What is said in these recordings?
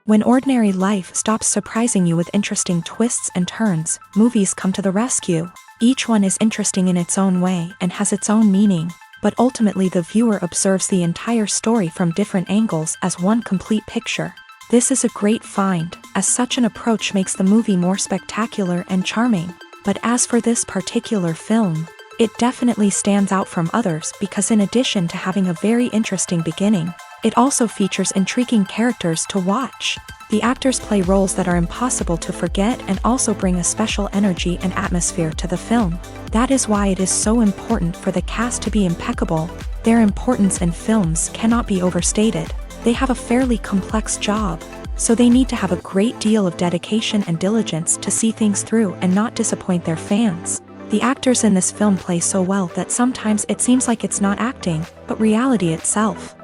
When ordinary life stops surprising you with interesting twists and turns, movies come to the rescue. Each one is interesting in its own way and has its own meaning, but ultimately the viewer observes the entire story from different angles as one complete picture. This is a great find, as such an approach makes the movie more spectacular and charming. But as for this particular film, it definitely stands out from others because in addition to having a very interesting beginning, it also features intriguing characters to watch. The actors play roles that are impossible to forget and also bring a special energy and atmosphere to the film. That is why it is so important for the cast to be impeccable. Their importance in films cannot be overstated. They have a fairly complex job, so they need to have a great deal of dedication and diligence to see things through and not disappoint their fans. The actors in this film play so well that sometimes it seems like it's not acting, but reality itself.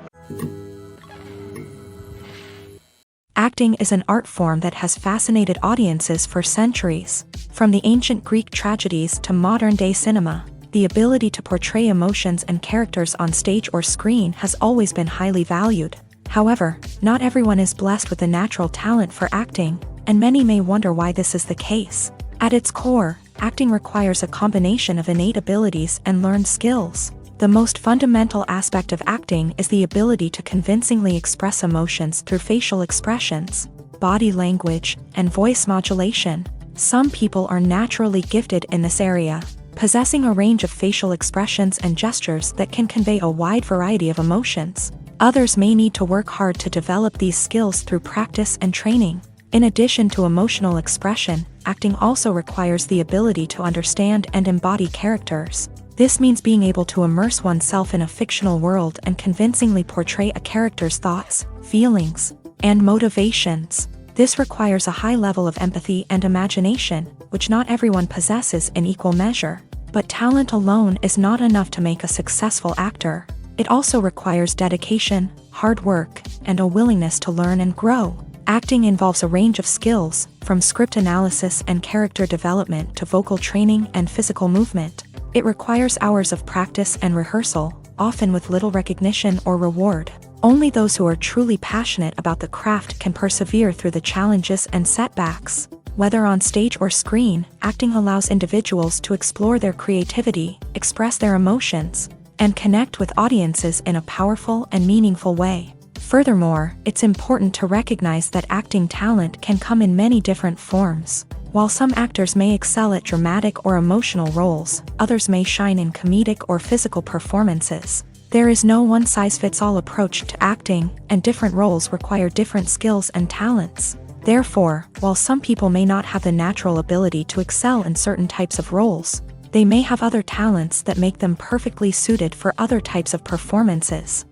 Acting is an art form that has fascinated audiences for centuries. From the ancient Greek tragedies to modern-day cinema, the ability to portray emotions and characters on stage or screen has always been highly valued. However, not everyone is blessed with a natural talent for acting, and many may wonder why this is the case. At its core, acting requires a combination of innate abilities and learned skills. The most fundamental aspect of acting is the ability to convincingly express emotions through facial expressions, body language, and voice modulation. Some people are naturally gifted in this area, possessing a range of facial expressions and gestures that can convey a wide variety of emotions. Others may need to work hard to develop these skills through practice and training. In addition to emotional expression, acting also requires the ability to understand and embody characters. This means being able to immerse oneself in a fictional world and convincingly portray a character's thoughts, feelings, and motivations. This requires a high level of empathy and imagination, which not everyone possesses in equal measure. But talent alone is not enough to make a successful actor. It also requires dedication, hard work, and a willingness to learn and grow. Acting involves a range of skills, from script analysis and character development to vocal training and physical movement. It requires hours of practice and rehearsal, often with little recognition or reward. Only those who are truly passionate about the craft can persevere through the challenges and setbacks. Whether on stage or screen, acting allows individuals to explore their creativity, express their emotions, and connect with audiences in a powerful and meaningful way. Furthermore, it's important to recognize that acting talent can come in many different forms. While some actors may excel at dramatic or emotional roles, others may shine in comedic or physical performances. There is no one-size-fits-all approach to acting, and different roles require different skills and talents. Therefore, while some people may not have the natural ability to excel in certain types of roles, they may have other talents that make them perfectly suited for other types of performances.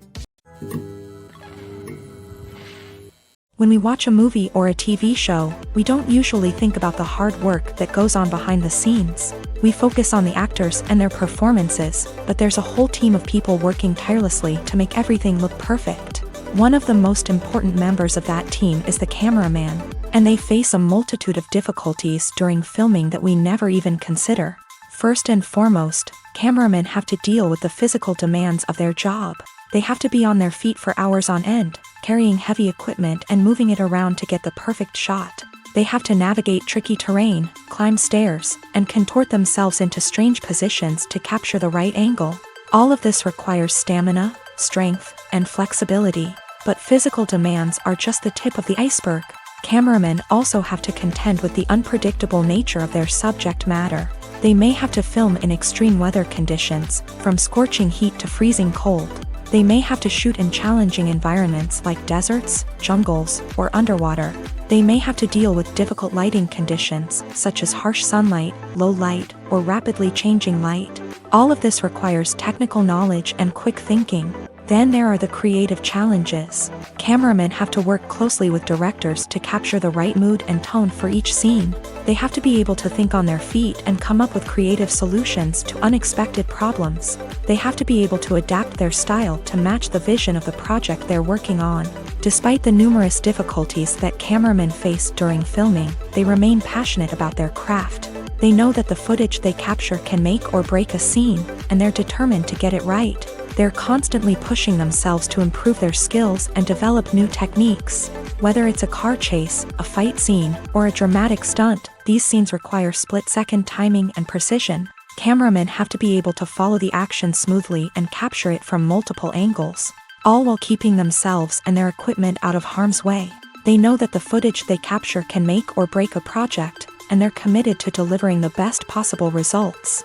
When we watch a movie or a TV show, we don't usually think about the hard work that goes on behind the scenes. We focus on the actors and their performances, but there's a whole team of people working tirelessly to make everything look perfect. One of the most important members of that team is the cameraman, and they face a multitude of difficulties during filming that we never even consider. First and foremost, cameramen have to deal with the physical demands of their job. They have to be on their feet for hours on end, carrying heavy equipment and moving it around to get the perfect shot. They have to navigate tricky terrain, climb stairs, and contort themselves into strange positions to capture the right angle. All of this requires stamina, strength, and flexibility. But physical demands are just the tip of the iceberg. Cameramen also have to contend with the unpredictable nature of their subject matter. They may have to film in extreme weather conditions, from scorching heat to freezing cold. They may have to shoot in challenging environments like deserts, jungles, or underwater. They may have to deal with difficult lighting conditions, such as harsh sunlight, low light, or rapidly changing light. All of this requires technical knowledge and quick thinking. Then there are the creative challenges. Cameramen have to work closely with directors to capture the right mood and tone for each scene. They have to be able to think on their feet and come up with creative solutions to unexpected problems. They have to be able to adapt their style to match the vision of the project they're working on. Despite the numerous difficulties that cameramen face during filming, they remain passionate about their craft. They know that the footage they capture can make or break a scene, and they're determined to get it right. They're constantly pushing themselves to improve their skills and develop new techniques. Whether it's a car chase, a fight scene, or a dramatic stunt, these scenes require split-second timing and precision. Cameramen have to be able to follow the action smoothly and capture it from multiple angles, all while keeping themselves and their equipment out of harm's way. They know that the footage they capture can make or break a project, and they're committed to delivering the best possible results.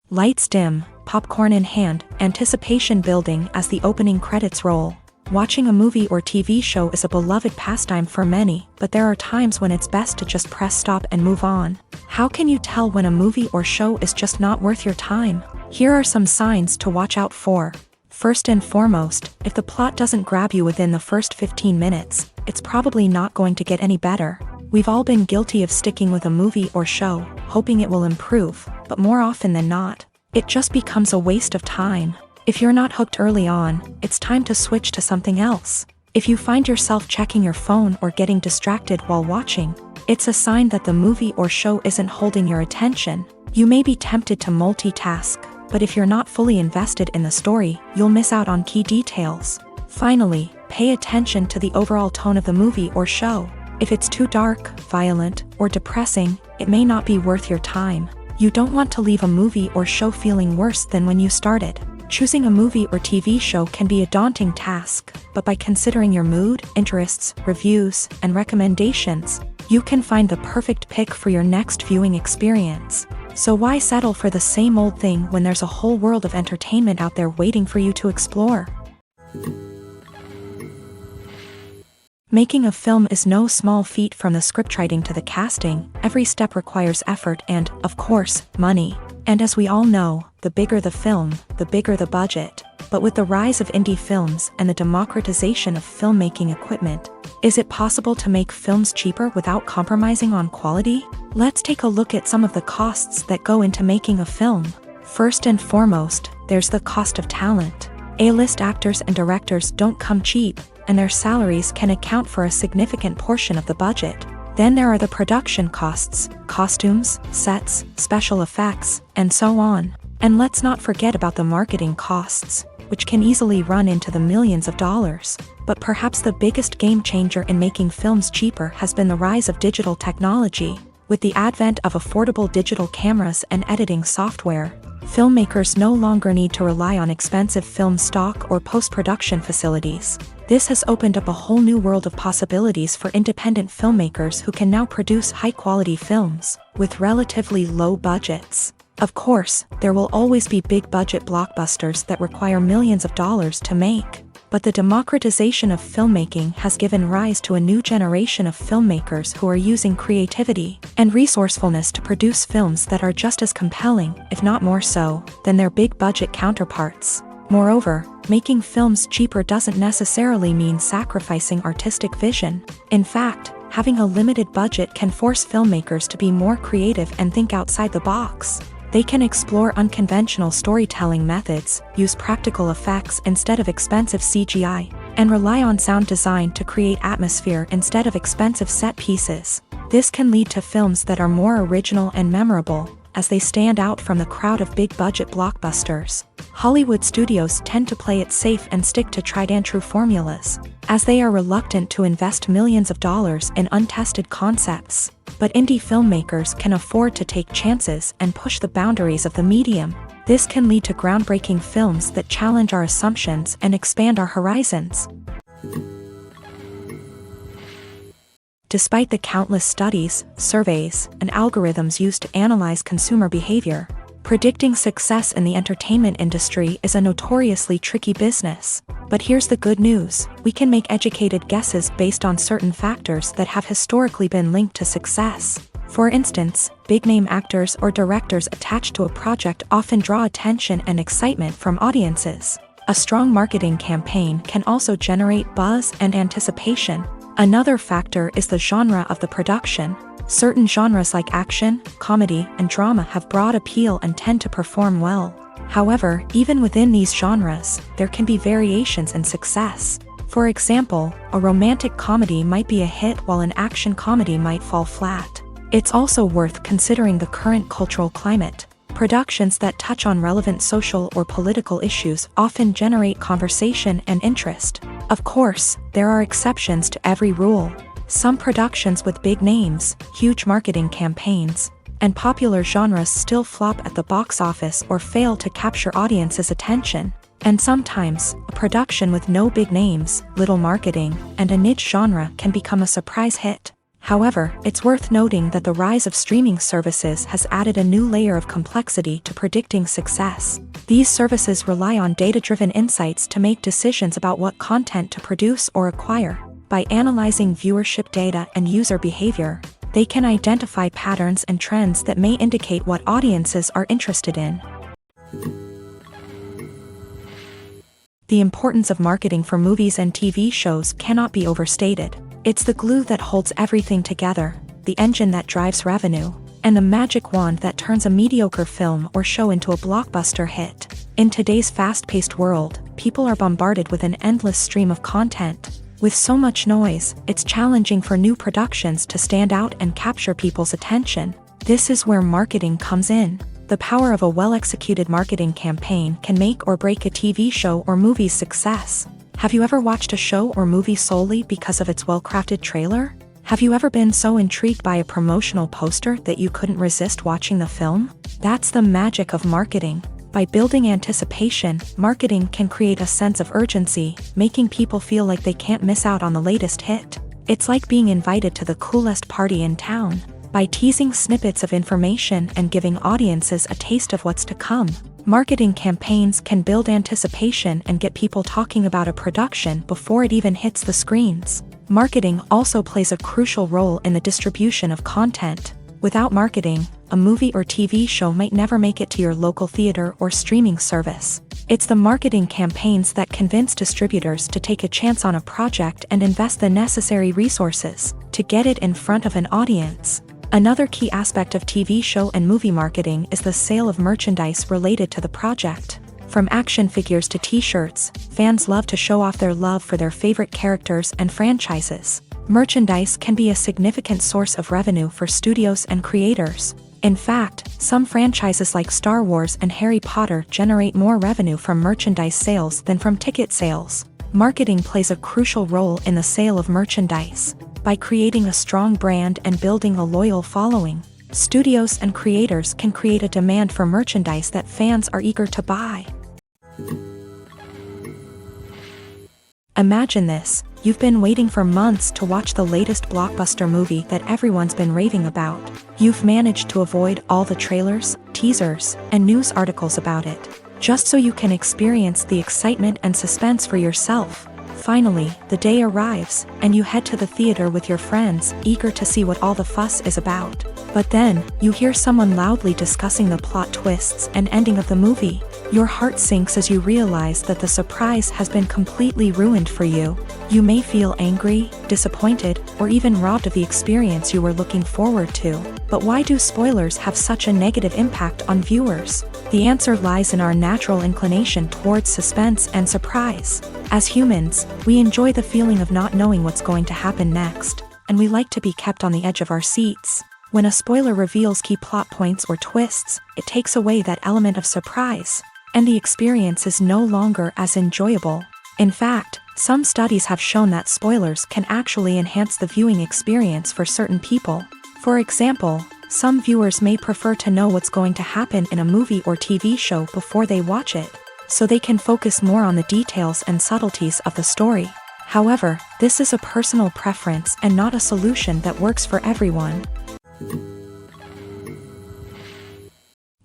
Lights dim, popcorn in hand, anticipation building as the opening credits roll. Watching a movie or TV show is a beloved pastime for many, but there are times when it's best to just press stop and move on. How can you tell when a movie or show is just not worth your time? Here are some signs to watch out for. First and foremost, if the plot doesn't grab you within the first 15 minutes, it's probably not going to get any better. We've all been guilty of sticking with a movie or show, hoping it will improve, but more often than not, it just becomes a waste of time. If you're not hooked early on, it's time to switch to something else. If you find yourself checking your phone or getting distracted while watching, it's a sign that the movie or show isn't holding your attention. You may be tempted to multitask, but if you're not fully invested in the story, you'll miss out on key details. Finally, pay attention to the overall tone of the movie or show. If it's too dark, violent, or depressing, it may not be worth your time. You don't want to leave a movie or show feeling worse than when you started. Choosing a movie or TV show can be a daunting task, but by considering your mood, interests, reviews, and recommendations, you can find the perfect pick for your next viewing experience. So why settle for the same old thing when there's a whole world of entertainment out there waiting for you to explore? Making a film is no small feat. From the scriptwriting to the casting, every step requires effort and, of course, money. And as we all know, the bigger the film, the bigger the budget. But with the rise of indie films and the democratization of filmmaking equipment, is it possible to make films cheaper without compromising on quality? Let's take a look at some of the costs that go into making a film. First and foremost, there's the cost of talent. A-list actors and directors don't come cheap, and their salaries can account for a significant portion of the budget. Then there are the production costs, costumes, sets, special effects, and so on. And let's not forget about the marketing costs, which can easily run into the millions of dollars. But perhaps the biggest game changer in making films cheaper has been the rise of digital technology. With the advent of affordable digital cameras and editing software, filmmakers no longer need to rely on expensive film stock or post-production facilities. This has opened up a whole new world of possibilities for independent filmmakers who can now produce high-quality films with relatively low budgets. Of course, there will always be big-budget blockbusters that require millions of dollars to make. But the democratization of filmmaking has given rise to a new generation of filmmakers who are using creativity and resourcefulness to produce films that are just as compelling, if not more so, than their big-budget counterparts. Moreover, making films cheaper doesn't necessarily mean sacrificing artistic vision. In fact, having a limited budget can force filmmakers to be more creative and think outside the box. They can explore unconventional storytelling methods, use practical effects instead of expensive CGI, and rely on sound design to create atmosphere instead of expensive set pieces. This can lead to films that are more original and memorable, as they stand out from the crowd of big-budget blockbusters. Hollywood studios tend to play it safe and stick to tried-and-true formulas, as they are reluctant to invest millions of dollars in untested concepts. But indie filmmakers can afford to take chances and push the boundaries of the medium. This can lead to groundbreaking films that challenge our assumptions and expand our horizons. Despite the countless studies, surveys, and algorithms used to analyze consumer behavior, predicting success in the entertainment industry is a notoriously tricky business. But here's the good news: we can make educated guesses based on certain factors that have historically been linked to success. For instance, big-name actors or directors attached to a project often draw attention and excitement from audiences. A strong marketing campaign can also generate buzz and anticipation. Another factor is the genre of the production. Certain genres like action, comedy, and drama have broad appeal and tend to perform well. However, even within these genres, there can be variations in success. For example, a romantic comedy might be a hit while an action comedy might fall flat. It's also worth considering the current cultural climate. Productions that touch on relevant social or political issues often generate conversation and interest. Of course, there are exceptions to every rule. Some productions with big names, huge marketing campaigns, and popular genres still flop at the box office or fail to capture audiences' attention. And sometimes, a production with no big names, little marketing, and a niche genre can become a surprise hit. However, it's worth noting that the rise of streaming services has added a new layer of complexity to predicting success. These services rely on data-driven insights to make decisions about what content to produce or acquire. By analyzing viewership data and user behavior, they can identify patterns and trends that may indicate what audiences are interested in. The importance of marketing for movies and TV shows cannot be overstated. It's the glue that holds everything together, the engine that drives revenue, and the magic wand that turns a mediocre film or show into a blockbuster hit. In today's fast-paced world, people are bombarded with an endless stream of content. With so much noise, it's challenging for new productions to stand out and capture people's attention. This is where marketing comes in. The power of a well-executed marketing campaign can make or break a TV show or movie's success. Have you ever watched a show or movie solely because of its well-crafted trailer? Have you ever been so intrigued by a promotional poster that you couldn't resist watching the film? That's the magic of marketing. By building anticipation, marketing can create a sense of urgency, making people feel like they can't miss out on the latest hit. It's like being invited to the coolest party in town. By teasing snippets of information and giving audiences a taste of what's to come, marketing campaigns can build anticipation and get people talking about a production before it even hits the screens. Marketing also plays a crucial role in the distribution of content. Without marketing, a movie or TV show might never make it to your local theater or streaming service. It's the marketing campaigns that convince distributors to take a chance on a project and invest the necessary resources to get it in front of an audience. Another key aspect of TV show and movie marketing is the sale of merchandise related to the project. From action figures to t-shirts, fans love to show off their love for their favorite characters and franchises. Merchandise can be a significant source of revenue for studios and creators. In fact, some franchises like Star Wars and Harry Potter generate more revenue from merchandise sales than from ticket sales. Marketing plays a crucial role in the sale of merchandise. By creating a strong brand and building a loyal following, studios and creators can create a demand for merchandise that fans are eager to buy. Imagine this: you've been waiting for months to watch the latest blockbuster movie that everyone's been raving about. You've managed to avoid all the trailers, teasers, and news articles about it, just so you can experience the excitement and suspense for yourself. Finally, the day arrives, and you head to the theater with your friends, eager to see what all the fuss is about. But then, you hear someone loudly discussing the plot twists and ending of the movie. Your heart sinks as you realize that the surprise has been completely ruined for you. You may feel angry, disappointed, or even robbed of the experience you were looking forward to. But why do spoilers have such a negative impact on viewers? The answer lies in our natural inclination towards suspense and surprise. As humans, we enjoy the feeling of not knowing what's going to happen next, and we like to be kept on the edge of our seats. When a spoiler reveals key plot points or twists, it takes away that element of surprise, and the experience is no longer as enjoyable. In fact, some studies have shown that spoilers can actually enhance the viewing experience for certain people. For example, some viewers may prefer to know what's going to happen in a movie or TV show before they watch it, so they can focus more on the details and subtleties of the story. However, this is a personal preference and not a solution that works for everyone.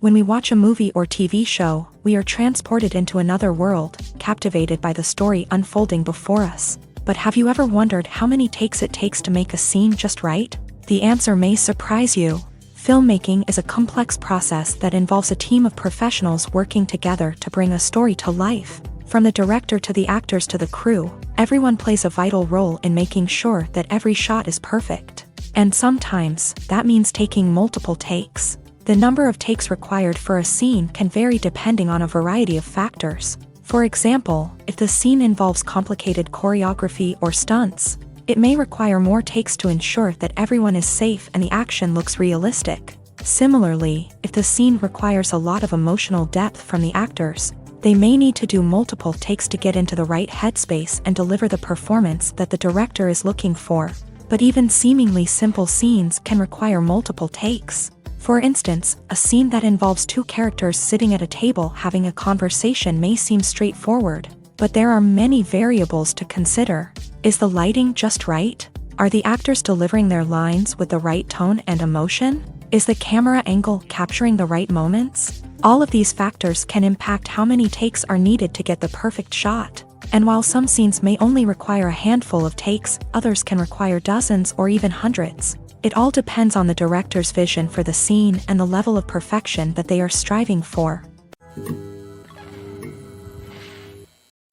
When we watch a movie or TV show, we are transported into another world, captivated by the story unfolding before us. But have you ever wondered how many takes it takes to make a scene just right? The answer may surprise you. Filmmaking is a complex process that involves a team of professionals working together to bring a story to life. From the director to the actors to the crew, everyone plays a vital role in making sure that every shot is perfect. And sometimes, that means taking multiple takes. The number of takes required for a scene can vary depending on a variety of factors. For example, if the scene involves complicated choreography or stunts, it may require more takes to ensure that everyone is safe and the action looks realistic. Similarly, if the scene requires a lot of emotional depth from the actors, they may need to do multiple takes to get into the right headspace and deliver the performance that the director is looking for. But even seemingly simple scenes can require multiple takes. For instance, a scene that involves two characters sitting at a table having a conversation may seem straightforward, but there are many variables to consider. Is the lighting just right? Are the actors delivering their lines with the right tone and emotion? Is the camera angle capturing the right moments? All of these factors can impact how many takes are needed to get the perfect shot. And while some scenes may only require a handful of takes, others can require dozens or even hundreds. It all depends on the director's vision for the scene and the level of perfection that they are striving for.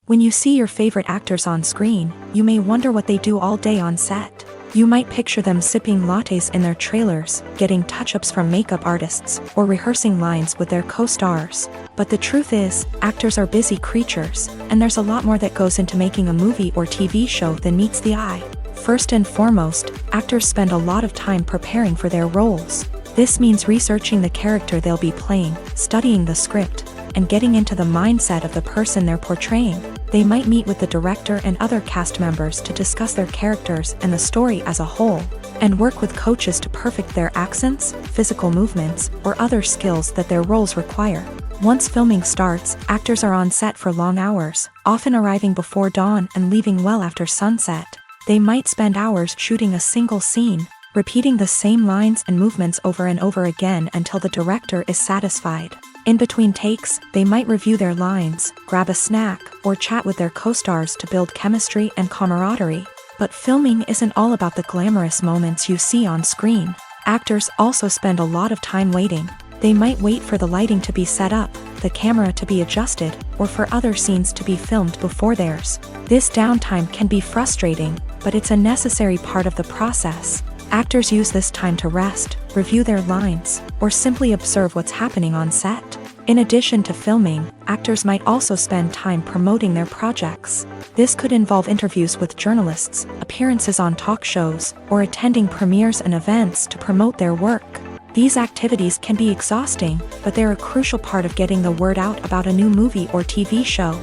When you see your favorite actors on screen, you may wonder what they do all day on set. You might picture them sipping lattes in their trailers, getting touch-ups from makeup artists, or rehearsing lines with their co-stars. But the truth is, actors are busy creatures, and there's a lot more that goes into making a movie or TV show than meets the eye. First and foremost, actors spend a lot of time preparing for their roles. This means researching the character they'll be playing, studying the script, and getting into the mindset of the person they're portraying. They might meet with the director and other cast members to discuss their characters and the story as a whole, and work with coaches to perfect their accents, physical movements, or other skills that their roles require. Once filming starts, actors are on set for long hours, often arriving before dawn and leaving well after sunset. They might spend hours shooting a single scene, repeating the same lines and movements over and over again until the director is satisfied. In between takes, they might review their lines, grab a snack, or chat with their co-stars to build chemistry and camaraderie. But filming isn't all about the glamorous moments you see on screen. Actors also spend a lot of time waiting. They might wait for the lighting to be set up, the camera to be adjusted, or for other scenes to be filmed before theirs. This downtime can be frustrating, but it's a necessary part of the process. Actors use this time to rest, review their lines, or simply observe what's happening on set. In addition to filming, actors might also spend time promoting their projects. This could involve interviews with journalists, appearances on talk shows, or attending premieres and events to promote their work. These activities can be exhausting, but they're a crucial part of getting the word out about a new movie or TV show.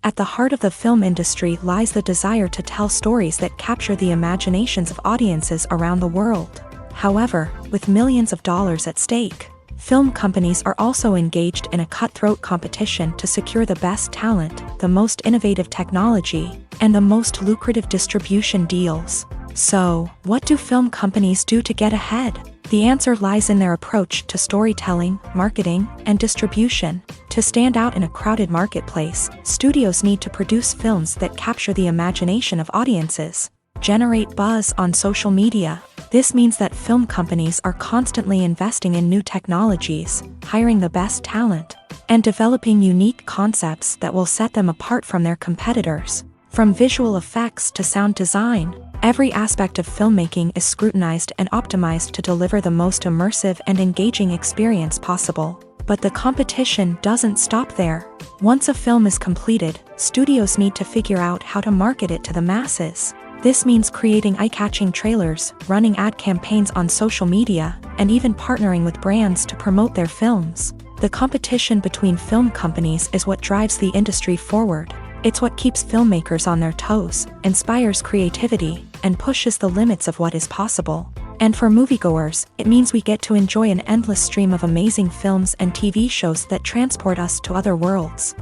At the heart of the film industry lies the desire to tell stories that capture the imaginations of audiences around the world. However, with millions of dollars at stake, film companies are also engaged in a cutthroat competition to secure the best talent, the most innovative technology, and the most lucrative distribution deals. So, what do film companies do to get ahead? The answer lies in their approach to storytelling, marketing, and distribution. To stand out in a crowded marketplace, studios need to produce films that capture the imagination of audiences, generate buzz on social media. This means that film companies are constantly investing in new technologies, hiring the best talent, and developing unique concepts that will set them apart from their competitors. From visual effects to sound design, every aspect of filmmaking is scrutinized and optimized to deliver the most immersive and engaging experience possible. But the competition doesn't stop there. Once a film is completed, studios need to figure out how to market it to the masses. This means creating eye-catching trailers, running ad campaigns on social media, and even partnering with brands to promote their films. The competition between film companies is what drives the industry forward. It's what keeps filmmakers on their toes, inspires creativity, and pushes the limits of what is possible. And for moviegoers, it means we get to enjoy an endless stream of amazing films and TV shows that transport us to other worlds.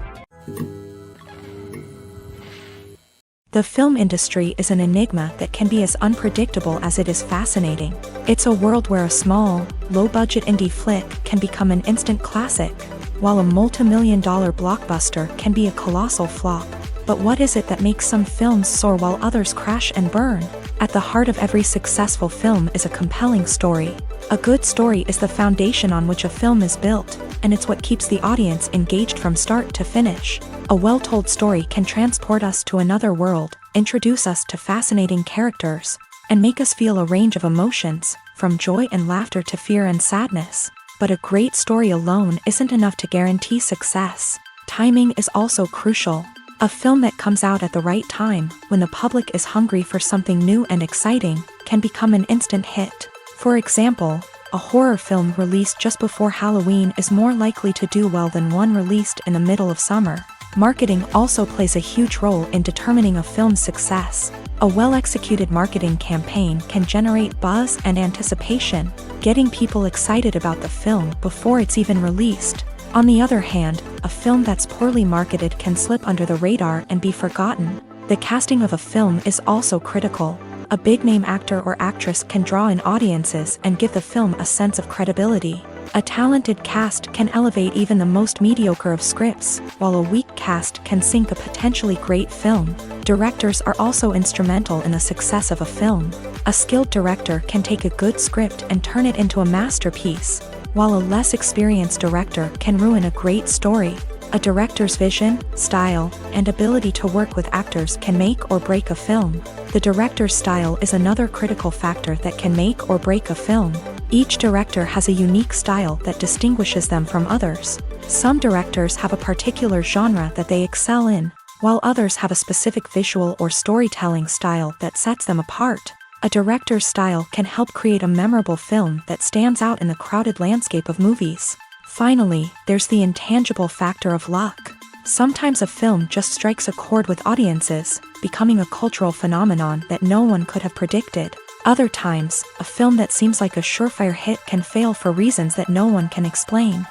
The film industry is an enigma that can be as unpredictable as it is fascinating. It's a world where a small, low-budget indie flick can become an instant classic, while a multi-million-dollar blockbuster can be a colossal flop. But what is it that makes some films soar while others crash and burn? At the heart of every successful film is a compelling story. A good story is the foundation on which a film is built, and it's what keeps the audience engaged from start to finish. A well-told story can transport us to another world, introduce us to fascinating characters, and make us feel a range of emotions, from joy and laughter to fear and sadness. But a great story alone isn't enough to guarantee success. Timing is also crucial. A film that comes out at the right time, when the public is hungry for something new and exciting, can become an instant hit. For example, a horror film released just before Halloween is more likely to do well than one released in the middle of summer. Marketing also plays a huge role in determining a film's success. A well-executed marketing campaign can generate buzz and anticipation, getting people excited about the film before it's even released. On the other hand, a film that's poorly marketed can slip under the radar and be forgotten. The casting of a film is also critical. A big-name actor or actress can draw in audiences and give the film a sense of credibility. A talented cast can elevate even the most mediocre of scripts, while a weak cast can sink a potentially great film. Directors are also instrumental in the success of a film. A skilled director can take a good script and turn it into a masterpiece, while a less experienced director can ruin a great story. A director's vision, style, and ability to work with actors can make or break a film. The director's style is another critical factor that can make or break a film. Each director has a unique style that distinguishes them from others. Some directors have a particular genre that they excel in, while others have a specific visual or storytelling style that sets them apart. A director's style can help create a memorable film that stands out in the crowded landscape of movies. Finally, there's the intangible factor of luck. Sometimes a film just strikes a chord with audiences, becoming a cultural phenomenon that no one could have predicted. Other times, a film that seems like a surefire hit can fail for reasons that no one can explain.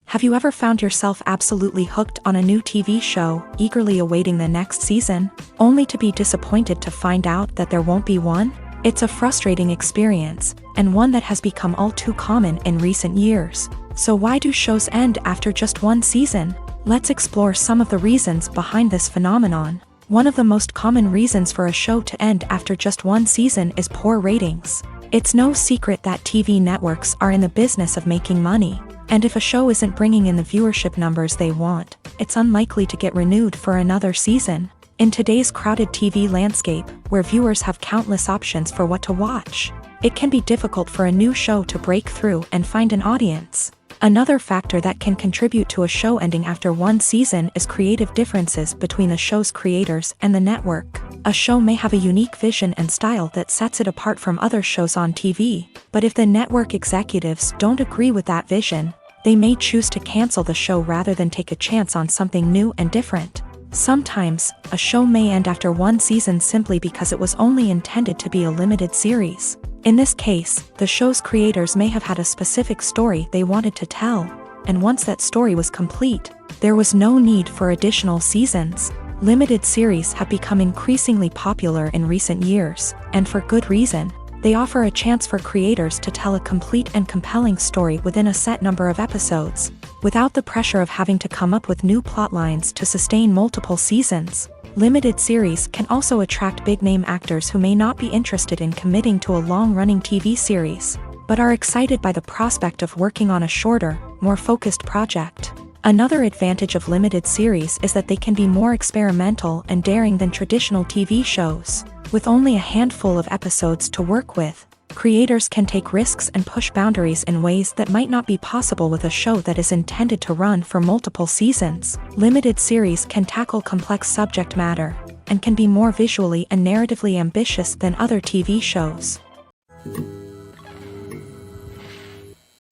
Have you ever found yourself absolutely hooked on a new TV show, eagerly awaiting the next season, only to be disappointed to find out that there won't be one? It's a frustrating experience, and one that has become all too common in recent years. So why do shows end after just one season? Let's explore some of the reasons behind this phenomenon. One of the most common reasons for a show to end after just one season is poor ratings. It's no secret that TV networks are in the business of making money, and if a show isn't bringing in the viewership numbers they want, it's unlikely to get renewed for another season. In today's crowded TV landscape, where viewers have countless options for what to watch, it can be difficult for a new show to break through and find an audience. Another factor that can contribute to a show ending after one season is creative differences between the show's creators and the network. A show may have a unique vision and style that sets it apart from other shows on TV, but if the network executives don't agree with that vision, they may choose to cancel the show rather than take a chance on something new and different. Sometimes, a show may end after one season simply because it was only intended to be a limited series. In this case, the show's creators may have had a specific story they wanted to tell, and once that story was complete, there was no need for additional seasons. Limited series have become increasingly popular in recent years, and for good reason. They offer a chance for creators to tell a complete and compelling story within a set number of episodes, without the pressure of having to come up with new plot lines to sustain multiple seasons. Limited series can also attract big-name actors who may not be interested in committing to a long-running TV series, but are excited by the prospect of working on a shorter, more focused project. Another advantage of limited series is that they can be more experimental and daring than traditional TV shows. With only a handful of episodes to work with, creators can take risks and push boundaries in ways that might not be possible with a show that is intended to run for multiple seasons. Limited series can tackle complex subject matter, and can be more visually and narratively ambitious than other TV shows.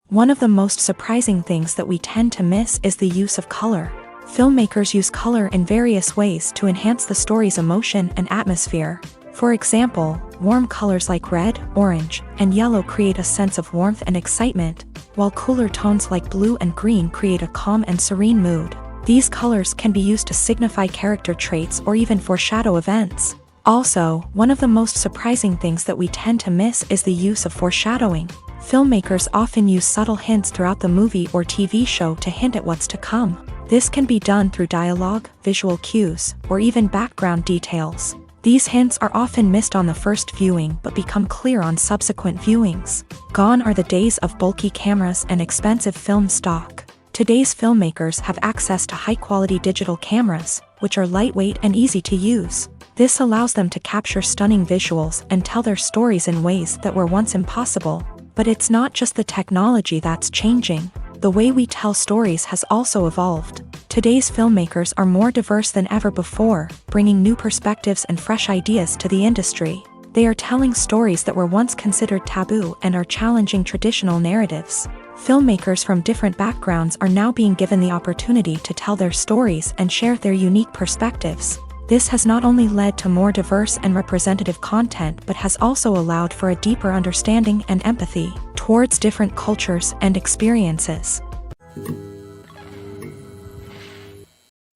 One of the most surprising things that we tend to miss is the use of color. Filmmakers use color in various ways to enhance the story's emotion and atmosphere. For example, warm colors like red, orange, and yellow create a sense of warmth and excitement, while cooler tones like blue and green create a calm and serene mood. These colors can be used to signify character traits or even foreshadow events. Also, one of the most surprising things that we tend to miss is the use of foreshadowing. Filmmakers often use subtle hints throughout the movie or TV show to hint at what's to come. This can be done through dialogue, visual cues, or even background details. These hints are often missed on the first viewing but become clear on subsequent viewings. Gone are the days of bulky cameras and expensive film stock. Today's filmmakers have access to high-quality digital cameras, which are lightweight and easy to use. This allows them to capture stunning visuals and tell their stories in ways that were once impossible. But it's not just the technology that's changing. The way we tell stories has also evolved. Today's filmmakers are more diverse than ever before, bringing new perspectives and fresh ideas to the industry. They are telling stories that were once considered taboo and are challenging traditional narratives. Filmmakers from different backgrounds are now being given the opportunity to tell their stories and share their unique perspectives. This has not only led to more diverse and representative content but has also allowed for a deeper understanding and empathy towards different cultures and experiences.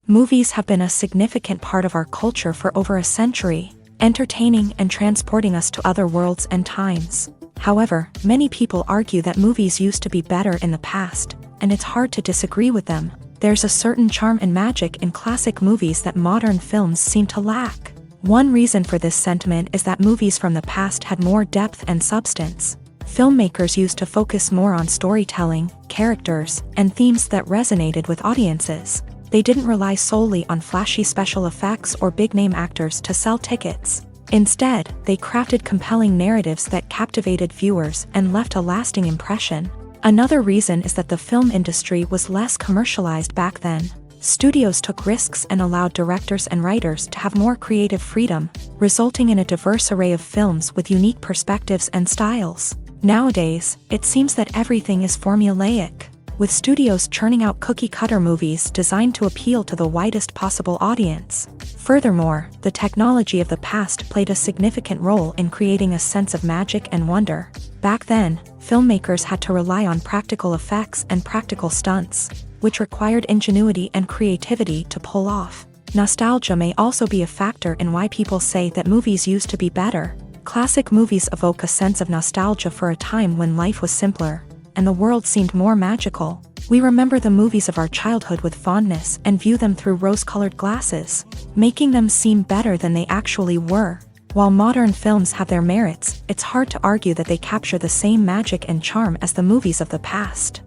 Movies have been a significant part of our culture for over a century, entertaining and transporting us to other worlds and times. However, many people argue that movies used to be better in the past, and it's hard to disagree with them. There's a certain charm and magic in classic movies that modern films seem to lack. One reason for this sentiment is that movies from the past had more depth and substance. Filmmakers used to focus more on storytelling, characters, and themes that resonated with audiences. They didn't rely solely on flashy special effects or big-name actors to sell tickets. Instead, they crafted compelling narratives that captivated viewers and left a lasting impression. Another reason is that the film industry was less commercialized back then. Studios took risks and allowed directors and writers to have more creative freedom, resulting in a diverse array of films with unique perspectives and styles. Nowadays, it seems that everything is formulaic, with studios churning out cookie-cutter movies designed to appeal to the widest possible audience. Furthermore, the technology of the past played a significant role in creating a sense of magic and wonder. Back then, filmmakers had to rely on practical effects and practical stunts, which required ingenuity and creativity to pull off. Nostalgia may also be a factor in why people say that movies used to be better. Classic movies evoke a sense of nostalgia for a time when life was simpler, and the world seemed more magical. We remember the movies of our childhood with fondness and view them through rose-colored glasses, making them seem better than they actually were. While modern films have their merits, it's hard to argue that they capture the same magic and charm as the movies of the past.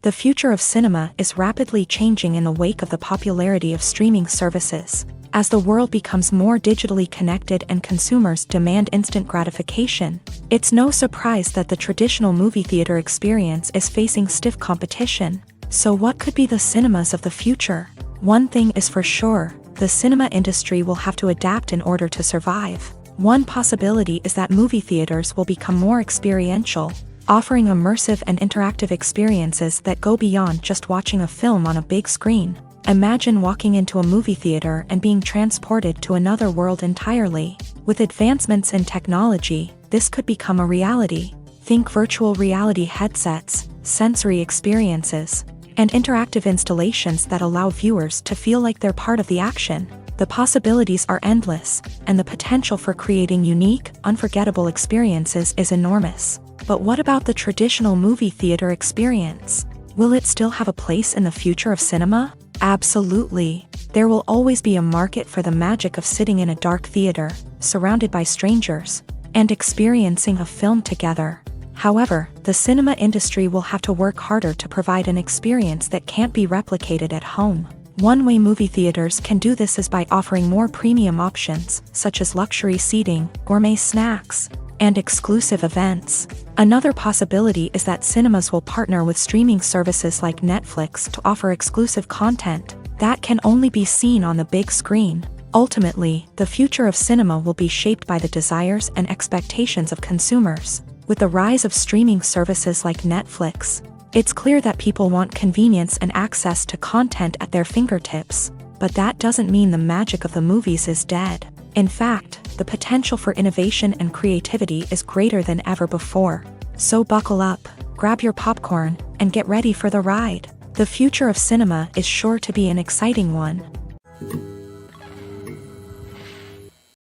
The future of cinema is rapidly changing in the wake of the popularity of streaming services. As the world becomes more digitally connected and consumers demand instant gratification, it's no surprise that the traditional movie theater experience is facing stiff competition. So what could be the cinemas of the future? One thing is for sure, the cinema industry will have to adapt in order to survive. One possibility is that movie theaters will become more experiential, offering immersive and interactive experiences that go beyond just watching a film on a big screen. Imagine walking into a movie theater and being transported to another world entirely. With advancements in technology, this could become a reality. Think virtual reality headsets, sensory experiences, and interactive installations that allow viewers to feel like they're part of the action. The possibilities are endless, and the potential for creating unique, unforgettable experiences is enormous. But what about the traditional movie theater experience? Will it still have a place in the future of cinema? Absolutely. There will always be a market for the magic of sitting in a dark theater, surrounded by strangers, and experiencing a film together. However, the cinema industry will have to work harder to provide an experience that can't be replicated at home. One way movie theaters can do this is by offering more premium options, such as luxury seating, gourmet snacks, and exclusive events. Another possibility is that cinemas will partner with streaming services like Netflix to offer exclusive content that can only be seen on the big screen. Ultimately, the future of cinema will be shaped by the desires and expectations of consumers. With the rise of streaming services like Netflix, it's clear that people want convenience and access to content at their fingertips. But that doesn't mean the magic of the movies is dead. In fact, the potential for innovation and creativity is greater than ever before. So buckle up, grab your popcorn, and get ready for the ride. The future of cinema is sure to be an exciting one.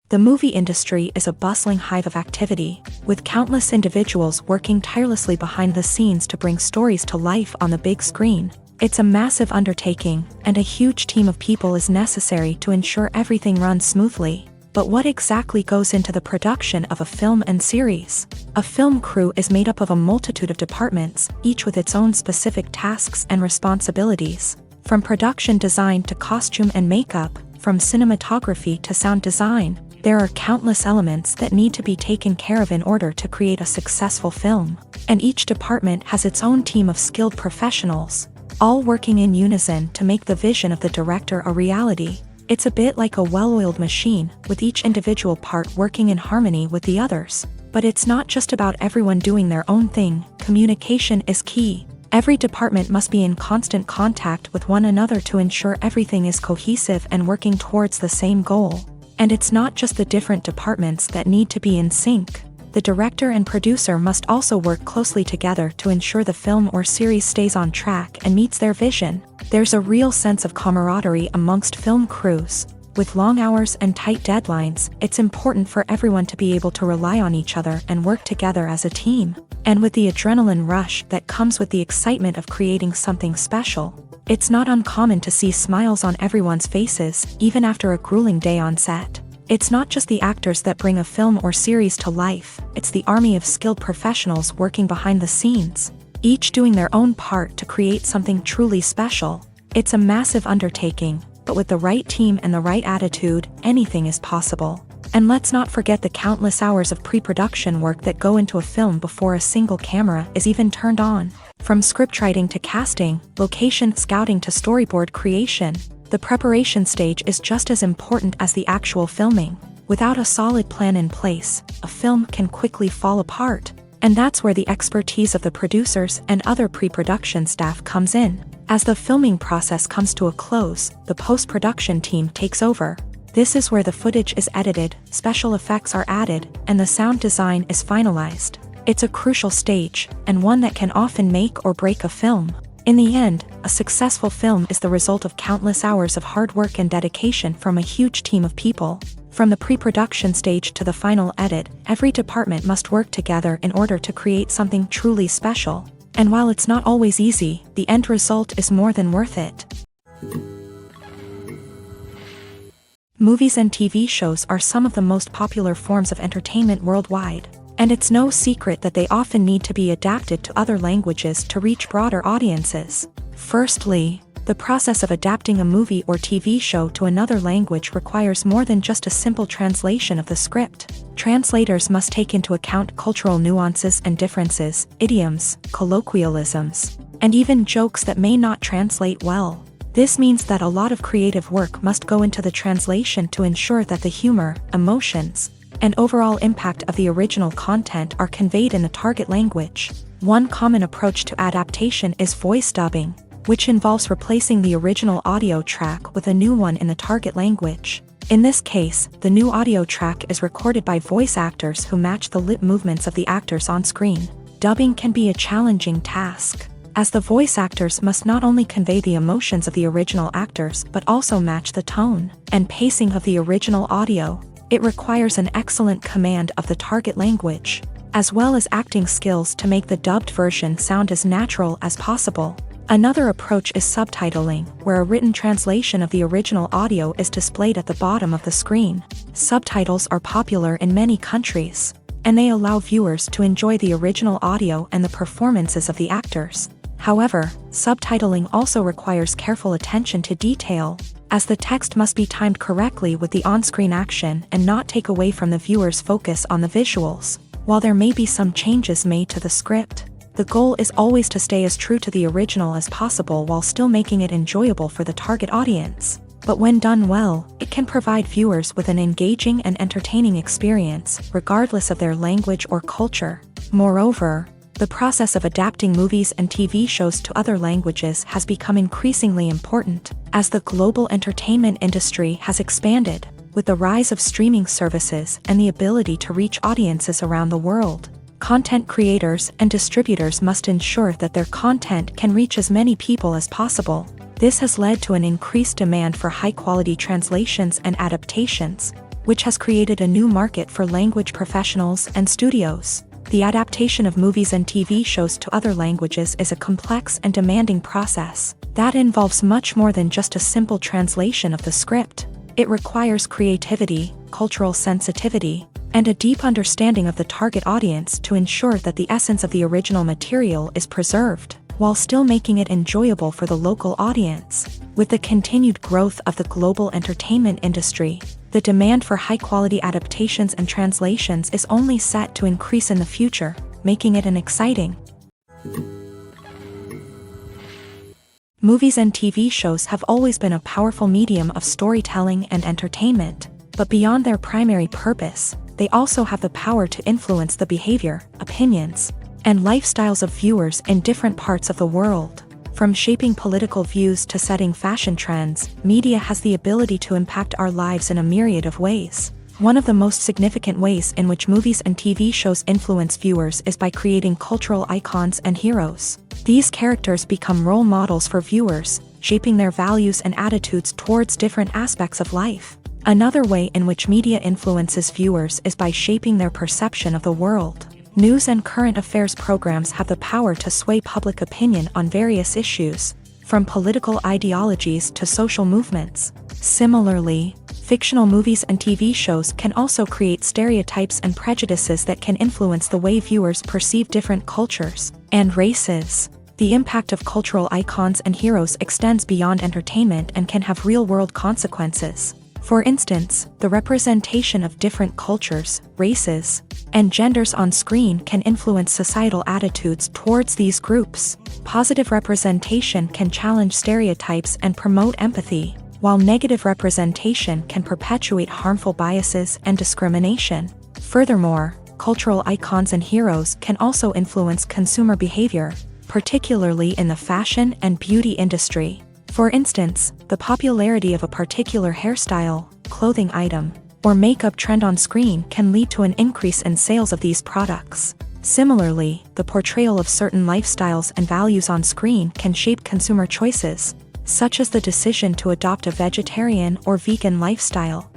The movie industry is a bustling hive of activity, with countless individuals working tirelessly behind the scenes to bring stories to life on the big screen. It's a massive undertaking, and a huge team of people is necessary to ensure everything runs smoothly. But what exactly goes into the production of a film and series? A film crew is made up of a multitude of departments, each with its own specific tasks and responsibilities. From production design to costume and makeup, from cinematography to sound design, there are countless elements that need to be taken care of in order to create a successful film. And each department has its own team of skilled professionals, all working in unison to make the vision of the director a reality. It's a bit like a well-oiled machine, with each individual part working in harmony with the others. But it's not just about everyone doing their own thing. Communication is key. Every department must be in constant contact with one another to ensure everything is cohesive and working towards the same goal. And it's not just the different departments that need to be in sync. The director and producer must also work closely together to ensure the film or series stays on track and meets their vision. There's a real sense of camaraderie amongst film crews. With long hours and tight deadlines, it's important for everyone to be able to rely on each other and work together as a team. And with the adrenaline rush that comes with the excitement of creating something special, it's not uncommon to see smiles on everyone's faces, even after a grueling day on set. It's not just the actors that bring a film or series to life, it's the army of skilled professionals working behind the scenes, each doing their own part to create something truly special. It's a massive undertaking, but with the right team and the right attitude, anything is possible. And let's not forget the countless hours of pre-production work that go into a film before a single camera is even turned on. From scriptwriting to casting, location scouting to storyboard creation, the preparation stage is just as important as the actual filming. Without a solid plan in place, a film can quickly fall apart. And that's where the expertise of the producers and other pre-production staff comes in. As the filming process comes to a close, the post-production team takes over. This is where the footage is edited, special effects are added, and the sound design is finalized. It's a crucial stage, and one that can often make or break a film. In the end, a successful film is the result of countless hours of hard work and dedication from a huge team of people. From the pre-production stage to the final edit, every department must work together in order to create something truly special. And while it's not always easy, the end result is more than worth it. Movies and TV shows are some of the most popular forms of entertainment worldwide. And it's no secret that they often need to be adapted to other languages to reach broader audiences. Firstly, the process of adapting a movie or TV show to another language requires more than just a simple translation of the script. Translators must take into account cultural nuances and differences, idioms, colloquialisms, and even jokes that may not translate well. This means that a lot of creative work must go into the translation to ensure that the humor, emotions, and overall impact of the original content are conveyed in the target language. One common approach to adaptation is voice dubbing, which involves replacing the original audio track with a new one in the target language. In this case, the new audio track is recorded by voice actors who match the lip movements of the actors on screen. Dubbing can be a challenging task, as the voice actors must not only convey the emotions of the original actors but also match the tone and pacing of the original audio. It requires an excellent command of the target language, as well as acting skills to make the dubbed version sound as natural as possible. Another approach is subtitling, where a written translation of the original audio is displayed at the bottom of the screen. Subtitles are popular in many countries, and they allow viewers to enjoy the original audio and the performances of the actors. However, subtitling also requires careful attention to detail, as the text must be timed correctly with the on-screen action and not take away from the viewer's focus on the visuals. While there may be some changes made to the script, the goal is always to stay as true to the original as possible while still making it enjoyable for the target audience. But when done well, it can provide viewers with an engaging and entertaining experience, regardless of their language or culture. Moreover, the process of adapting movies and TV shows to other languages has become increasingly important, as the global entertainment industry has expanded, with the rise of streaming services and the ability to reach audiences around the world. Content creators and distributors must ensure that their content can reach as many people as possible. This has led to an increased demand for high-quality translations and adaptations, which has created a new market for language professionals and studios. The adaptation of movies and TV shows to other languages is a complex and demanding process that involves much more than just a simple translation of the script. It requires creativity, cultural sensitivity, and a deep understanding of the target audience to ensure that the essence of the original material is preserved, while still making it enjoyable for the local audience. With the continued growth of the global entertainment industry, the demand for high-quality adaptations and translations is only set to increase in the future. making it an exciting. Movies and TV shows have always been a powerful medium of storytelling and entertainment, but beyond their primary purpose, they also have the power to influence the behavior, opinions, and lifestyles of viewers in different parts of the world. From shaping political views to setting fashion trends, media has the ability to impact our lives in a myriad of ways. One of the most significant ways in which movies and TV shows influence viewers is by creating cultural icons and heroes. These characters become role models for viewers, shaping their values and attitudes towards different aspects of life. Another way in which media influences viewers is by shaping their perception of the world. News and current affairs programs have the power to sway public opinion on various issues, from political ideologies to social movements. Similarly, fictional movies and TV shows can also create stereotypes and prejudices that can influence the way viewers perceive different cultures and races. The impact of cultural icons and heroes extends beyond entertainment and can have real-world consequences. For instance, the representation of different cultures, races, and genders on screen can influence societal attitudes towards these groups. Positive representation can challenge stereotypes and promote empathy, while negative representation can perpetuate harmful biases and discrimination. Furthermore, cultural icons and heroes can also influence consumer behavior, particularly in the fashion and beauty industry. For instance, the popularity of a particular hairstyle, clothing item, or makeup trend on screen can lead to an increase in sales of these products. Similarly, the portrayal of certain lifestyles and values on screen can shape consumer choices, such as the decision to adopt a vegetarian or vegan lifestyle.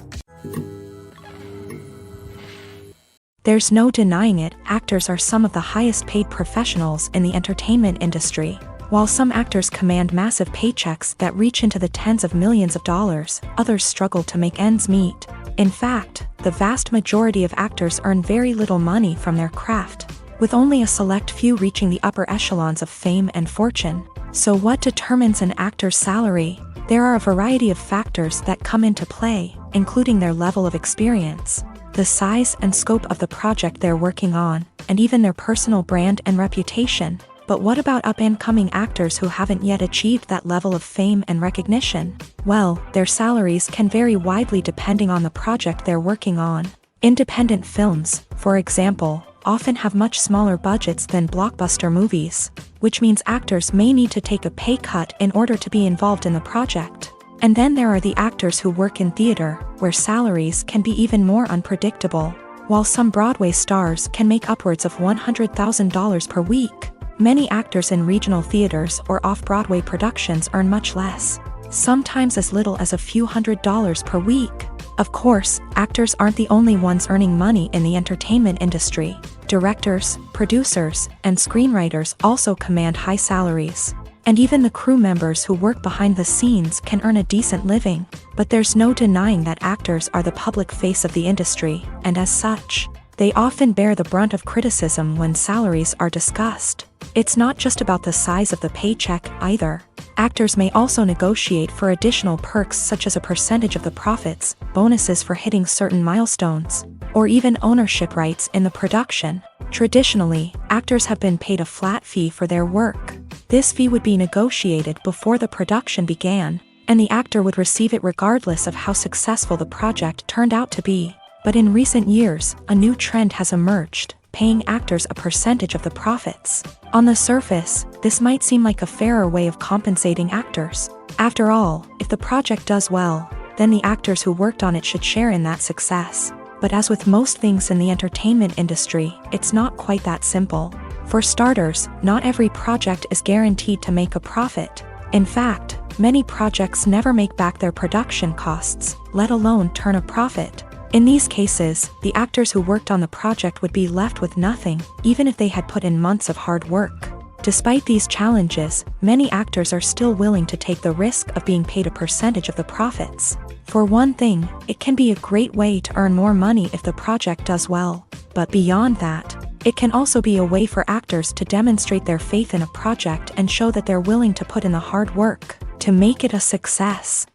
There's no denying it, actors are some of the highest paid professionals in the entertainment industry. While some actors command massive paychecks that reach into the tens of millions of dollars, others struggle to make ends meet. In fact, the vast majority of actors earn very little money from their craft, with only a select few reaching the upper echelons of fame and fortune. So what determines an actor's salary? There are a variety of factors that come into play, including their level of experience, the size and scope of the project they're working on, and even their personal brand and reputation. But what about up-and-coming actors who haven't yet achieved that level of fame and recognition? Well, their salaries can vary widely depending on the project they're working on. Independent films, for example, often have much smaller budgets than blockbuster movies, which means actors may need to take a pay cut in order to be involved in the project. And then there are the actors who work in theater, where salaries can be even more unpredictable. While some Broadway stars can make upwards of $100,000 per week, many actors in regional theaters or off-Broadway productions earn much less, sometimes as little as a few $100s per week. Of course, actors aren't the only ones earning money in the entertainment industry. Directors, producers, and screenwriters also command high salaries. And even the crew members who work behind the scenes can earn a decent living. But there's no denying that actors are the public face of the industry, and as such, they often bear the brunt of criticism when salaries are discussed. It's not just about the size of the paycheck, either. Actors may also negotiate for additional perks such as a percentage of the profits, bonuses for hitting certain milestones, or even ownership rights in the production. Traditionally, actors have been paid a flat fee for their work. This fee would be negotiated before the production began, and the actor would receive it regardless of how successful the project turned out to be. But in recent years, a new trend has emerged, paying actors a percentage of the profits. On the surface, this might seem like a fairer way of compensating actors. After all, if the project does well, then the actors who worked on it should share in that success. But as with most things in the entertainment industry, it's not quite that simple. For starters, not every project is guaranteed to make a profit. In fact, many projects never make back their production costs, let alone turn a profit. In these cases, the actors who worked on the project would be left with nothing, even if they had put in months of hard work. Despite these challenges, many actors are still willing to take the risk of being paid a percentage of the profits. For one thing, it can be a great way to earn more money if the project does well. But beyond that, it can also be a way for actors to demonstrate their faith in a project and show that they're willing to put in the hard work to make it a success.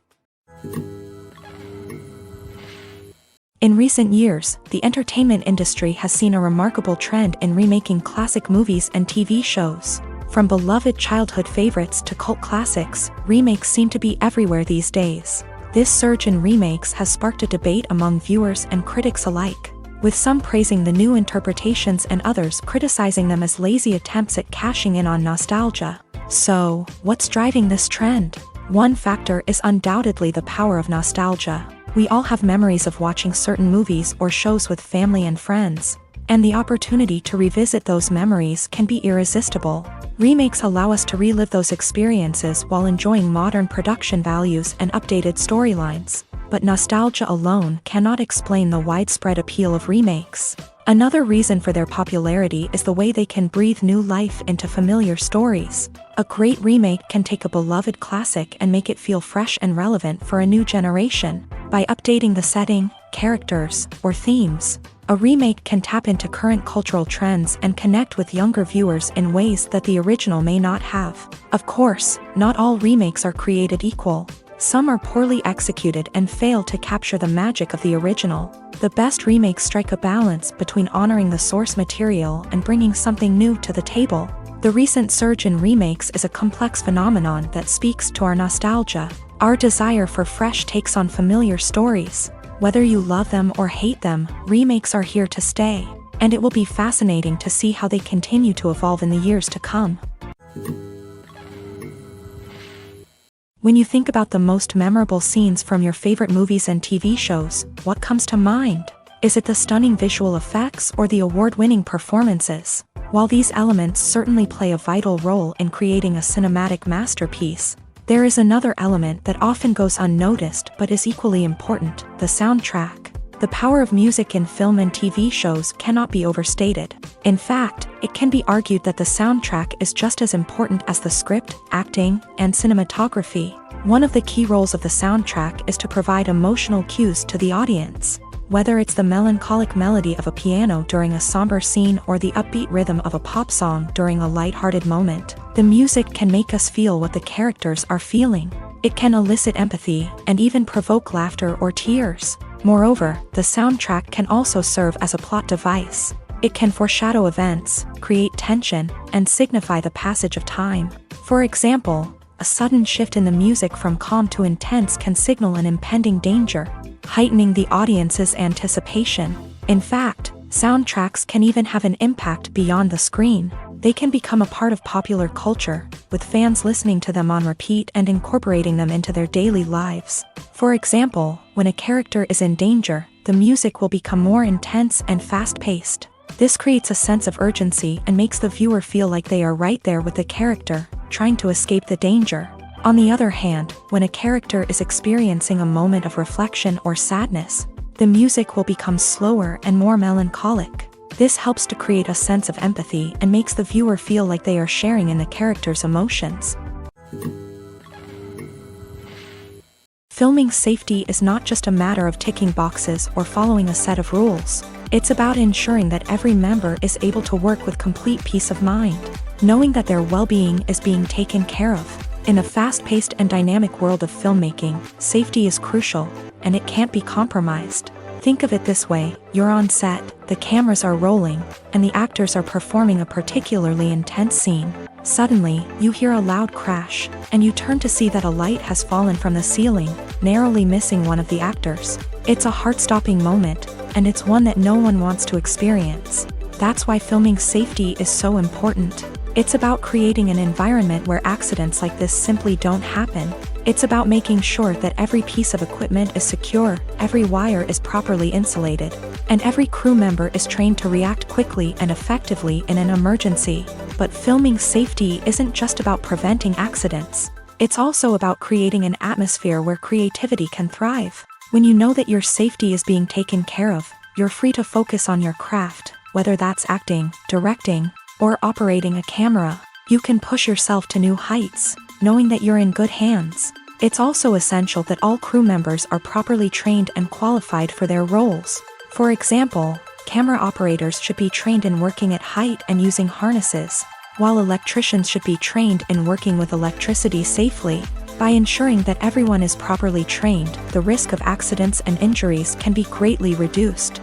In recent years, the entertainment industry has seen a remarkable trend in remaking classic movies and TV shows. From beloved childhood favorites to cult classics, remakes seem to be everywhere these days. This surge in remakes has sparked a debate among viewers and critics alike, with some praising the new interpretations and others criticizing them as lazy attempts at cashing in on nostalgia. So, what's driving this trend? One factor is undoubtedly the power of nostalgia. We all have memories of watching certain movies or shows with family and friends, and the opportunity to revisit those memories can be irresistible. Remakes allow us to relive those experiences while enjoying modern production values and updated storylines. But nostalgia alone cannot explain the widespread appeal of remakes. Another reason for their popularity is the way they can breathe new life into familiar stories. A great remake can take a beloved classic and make it feel fresh and relevant for a new generation. By updating the setting, characters, or themes, a remake can tap into current cultural trends and connect with younger viewers in ways that the original may not have. Of course, not all remakes are created equal. Some are poorly executed and fail to capture the magic of the original. The best remakes strike a balance between honoring the source material and bringing something new to the table. The recent surge in remakes is a complex phenomenon that speaks to our nostalgia, our desire for fresh takes on familiar stories. Whether you love them or hate them, remakes are here to stay, and it will be fascinating to see how they continue to evolve in the years to come. When you think about the most memorable scenes from your favorite movies and TV shows, what comes to mind? Is it the stunning visual effects or the award-winning performances? While these elements certainly play a vital role in creating a cinematic masterpiece, there is another element that often goes unnoticed but is equally important: the soundtrack. The power of music in film and TV shows cannot be overstated. In fact, it can be argued that the soundtrack is just as important as the script, acting, and cinematography. One of the key roles of the soundtrack is to provide emotional cues to the audience. Whether it's the melancholic melody of a piano during a somber scene or the upbeat rhythm of a pop song during a light-hearted moment, the music can make us feel what the characters are feeling. It can elicit empathy and even provoke laughter or tears. Moreover, the soundtrack can also serve as a plot device. It can foreshadow events, create tension, and signify the passage of time. For example, a sudden shift in the music from calm to intense can signal an impending danger, heightening the audience's anticipation. In fact, soundtracks can even have an impact beyond the screen. They can become a part of popular culture, with fans listening to them on repeat and incorporating them into their daily lives. For example, when a character is in danger, the music will become more intense and fast-paced. This creates a sense of urgency and makes the viewer feel like they are right there with the character, trying to escape the danger. On the other hand, when a character is experiencing a moment of reflection or sadness, the music will become slower and more melancholic. This helps to create a sense of empathy and makes the viewer feel like they are sharing in the character's emotions. Filming safety is not just a matter of ticking boxes or following a set of rules. It's about ensuring that every member is able to work with complete peace of mind, knowing that their well-being is being taken care of. In a fast-paced and dynamic world of filmmaking, safety is crucial, and it can't be compromised. Think of it this way: you're on set, the cameras are rolling, and the actors are performing a particularly intense scene. Suddenly, you hear a loud crash, and you turn to see that a light has fallen from the ceiling, narrowly missing one of the actors. It's a heart-stopping moment, and it's one that no one wants to experience. That's why filming safety is so important. It's about creating an environment where accidents like this simply don't happen. It's about making sure that every piece of equipment is secure, every wire is properly insulated, and every crew member is trained to react quickly and effectively in an emergency. But filming safety isn't just about preventing accidents. It's also about creating an atmosphere where creativity can thrive. When you know that your safety is being taken care of, you're free to focus on your craft, whether that's acting, directing, or operating a camera. You can push yourself to new heights, knowing that you're in good hands. It's also essential that all crew members are properly trained and qualified for their roles. For example, camera operators should be trained in working at height and using harnesses, while electricians should be trained in working with electricity safely. By ensuring that everyone is properly trained, the risk of accidents and injuries can be greatly reduced.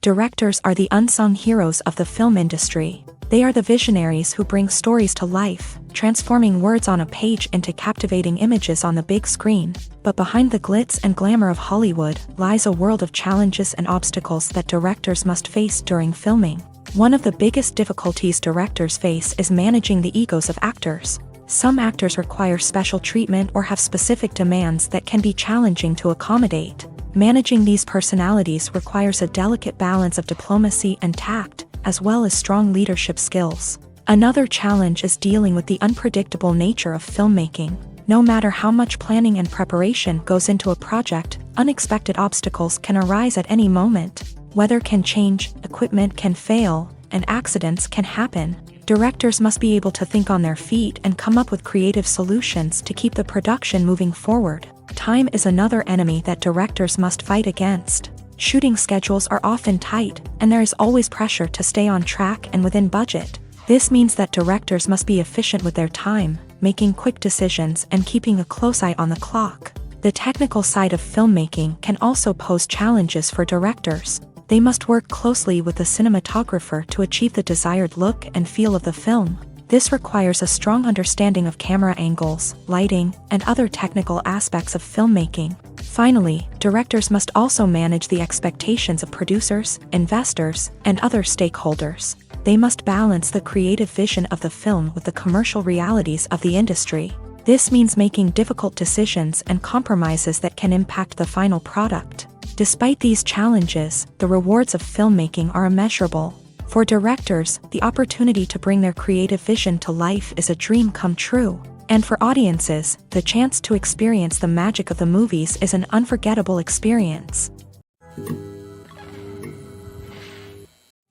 Directors are the unsung heroes of the film industry. They are the visionaries who bring stories to life, transforming words on a page into captivating images on the big screen. But behind the glitz and glamour of Hollywood lies a world of challenges and obstacles that directors must face during filming. One of the biggest difficulties directors face is managing the egos of actors. Some actors require special treatment or have specific demands that can be challenging to accommodate. Managing these personalities requires a delicate balance of diplomacy and tact, as well as strong leadership skills. Another challenge is dealing with the unpredictable nature of filmmaking. No matter how much planning and preparation goes into a project, unexpected obstacles can arise at any moment. Weather can change, equipment can fail, and accidents can happen. Directors must be able to think on their feet and come up with creative solutions to keep the production moving forward. Time is another enemy that directors must fight against. Shooting schedules are often tight, and there is always pressure to stay on track and within budget. This means that directors must be efficient with their time, making quick decisions and keeping a close eye on the clock. The technical side of filmmaking can also pose challenges for directors. They must work closely with the cinematographer to achieve the desired look and feel of the film. This requires a strong understanding of camera angles, lighting, and other technical aspects of filmmaking. Finally, directors must also manage the expectations of producers, investors, and other stakeholders. They must balance the creative vision of the film with the commercial realities of the industry. This means making difficult decisions and compromises that can impact the final product. Despite these challenges, the rewards of filmmaking are immeasurable. For directors, the opportunity to bring their creative vision to life is a dream come true. And for audiences, the chance to experience the magic of the movies is an unforgettable experience.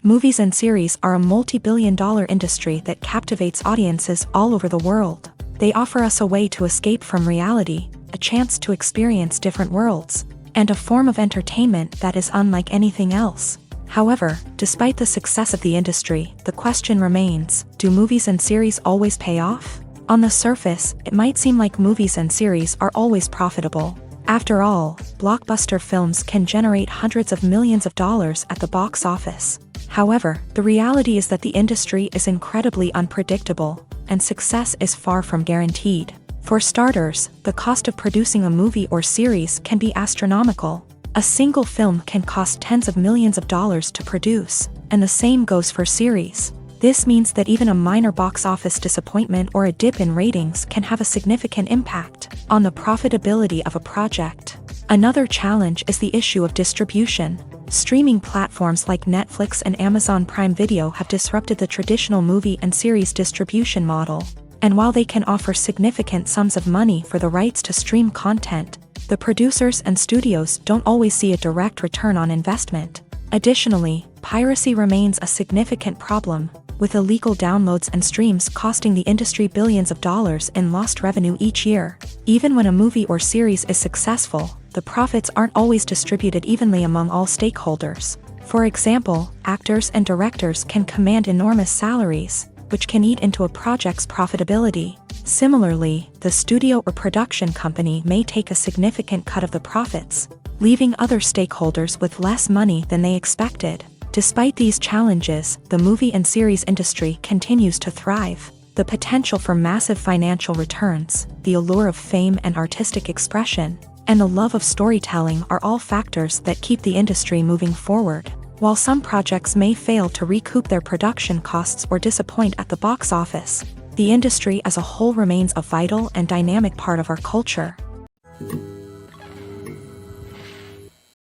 Movies and series are a multi-billion-dollar industry that captivates audiences all over the world. They offer us a way to escape from reality, a chance to experience different worlds, and a form of entertainment that is unlike anything else. However, despite the success of the industry, the question remains, do movies and series always pay off? On the surface, it might seem like movies and series are always profitable. After all, blockbuster films can generate hundreds of millions of dollars at the box office. However, the reality is that the industry is incredibly unpredictable, and success is far from guaranteed. For starters, the cost of producing a movie or series can be astronomical. A single film can cost tens of millions of dollars to produce, and the same goes for series. This means that even a minor box office disappointment or a dip in ratings can have a significant impact on the profitability of a project. Another challenge is the issue of distribution. Streaming platforms like Netflix and Amazon Prime Video have disrupted the traditional movie and series distribution model. And while they can offer significant sums of money for the rights to stream content, the producers and studios don't always see a direct return on investment. Additionally, piracy remains a significant problem, with illegal downloads and streams costing the industry billions of dollars in lost revenue each year. Even when a movie or series is successful, the profits aren't always distributed evenly among all stakeholders. For example, actors and directors can command enormous salaries, which can eat into a project's profitability. Similarly, the studio or production company may take a significant cut of the profits, leaving other stakeholders with less money than they expected. Despite these challenges, the movie and series industry continues to thrive. The potential for massive financial returns, the allure of fame and artistic expression, and the love of storytelling are all factors that keep the industry moving forward. While some projects may fail to recoup their production costs or disappoint at the box office, the industry as a whole remains a vital and dynamic part of our culture.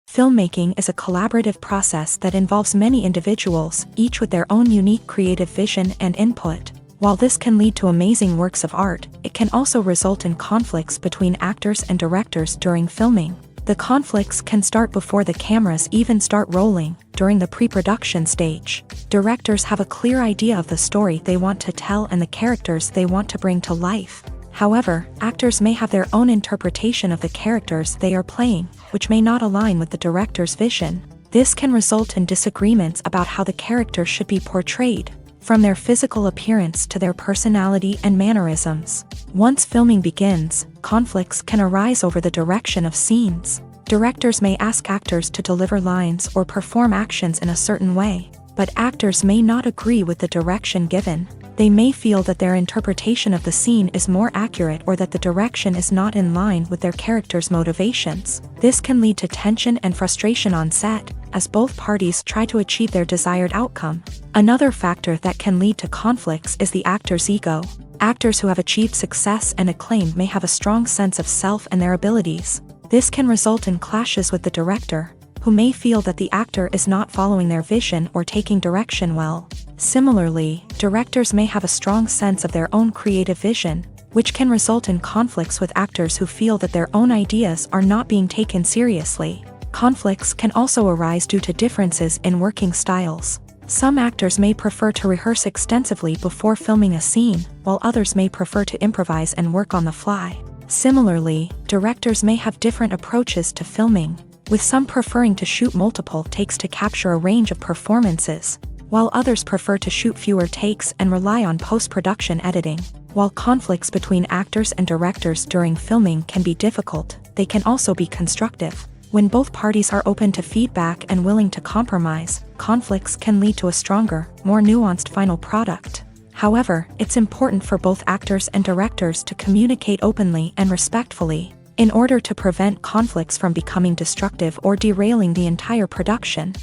Filmmaking is a collaborative process that involves many individuals, each with their own unique creative vision and input. While this can lead to amazing works of art, it can also result in conflicts between actors and directors during filming. The conflicts can start before the cameras even start rolling, during the pre-production stage. Directors have a clear idea of the story they want to tell and the characters they want to bring to life. However, actors may have their own interpretation of the characters they are playing, which may not align with the director's vision. This can result in disagreements about how the character should be portrayed. from their physical appearance to their personality and mannerisms. Once filming begins, conflicts can arise over the direction of scenes. Directors may ask actors to deliver lines or perform actions in a certain way, but actors may not agree with the direction given. They may feel that their interpretation of the scene is more accurate or that the direction is not in line with their character's motivations. This can lead to tension and frustration on set, as both parties try to achieve their desired outcome. Another factor that can lead to conflicts is the actor's ego. Actors who have achieved success and acclaim may have a strong sense of self and their abilities. This can result in clashes with the director, who may feel that the actor is not following their vision or taking direction well. Similarly, directors may have a strong sense of their own creative vision, which can result in conflicts with actors who feel that their own ideas are not being taken seriously. Conflicts can also arise due to differences in working styles. Some actors may prefer to rehearse extensively before filming a scene, while others may prefer to improvise and work on the fly. Similarly, directors may have different approaches to filming, with some preferring to shoot multiple takes to capture a range of performances, while others prefer to shoot fewer takes and rely on post-production editing. While conflicts between actors and directors during filming can be difficult, they can also be constructive. When both parties are open to feedback and willing to compromise, conflicts can lead to a stronger, more nuanced final product. However, it's important for both actors and directors to communicate openly and respectfully, in order to prevent conflicts from becoming destructive or derailing the entire production.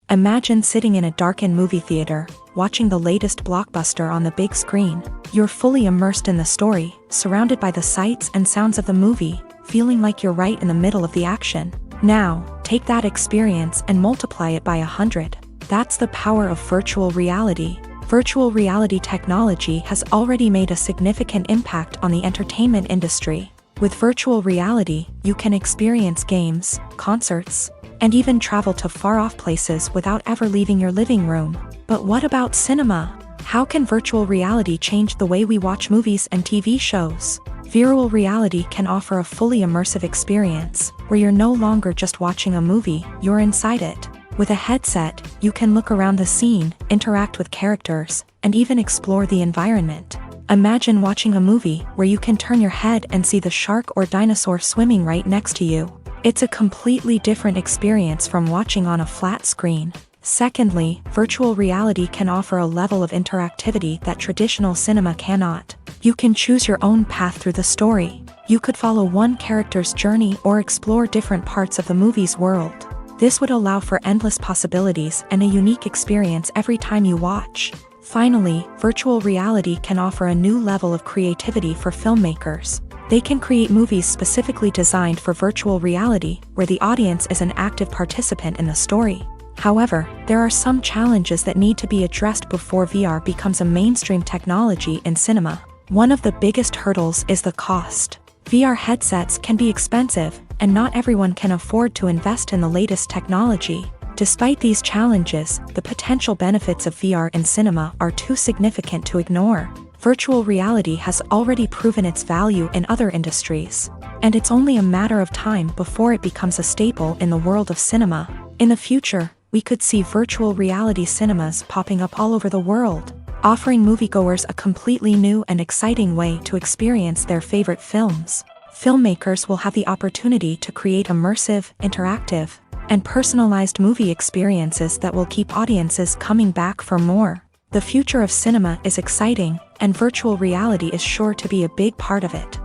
Imagine sitting in a darkened movie theater, watching the latest blockbuster on the big screen. You're fully immersed in the story, surrounded by the sights and sounds of the movie, feeling like you're right in the middle of the action. Now, take that experience and multiply it by 100. That's the power of virtual reality. Virtual reality technology has already made a significant impact on the entertainment industry. With virtual reality, you can experience games, concerts, and even travel to far-off places without ever leaving your living room. But what about cinema? How can virtual reality change the way we watch movies and TV shows? Virtual reality can offer a fully immersive experience, where you're no longer just watching a movie, you're inside it. With a headset, you can look around the scene, interact with characters, and even explore the environment. Imagine watching a movie where you can turn your head and see the shark or dinosaur swimming right next to you. It's a completely different experience from watching on a flat screen. Secondly, virtual reality can offer a level of interactivity that traditional cinema cannot. You can choose your own path through the story. You could follow one character's journey or explore different parts of the movie's world. This would allow for endless possibilities and a unique experience every time you watch. Finally, virtual reality can offer a new level of creativity for filmmakers. They can create movies specifically designed for virtual reality, where the audience is an active participant in the story. However, there are some challenges that need to be addressed before VR becomes a mainstream technology in cinema. One of the biggest hurdles is the cost. VR headsets can be expensive, and not everyone can afford to invest in the latest technology. Despite these challenges, the potential benefits of VR in cinema are too significant to ignore. Virtual reality has already proven its value in other industries, and it's only a matter of time before it becomes a staple in the world of cinema. In the future, we could see virtual reality cinemas popping up all over the world, offering moviegoers a completely new and exciting way to experience their favorite films. Filmmakers will have the opportunity to create immersive, interactive, and personalized movie experiences that will keep audiences coming back for more. The future of cinema is exciting, and virtual reality is sure to be a big part of it.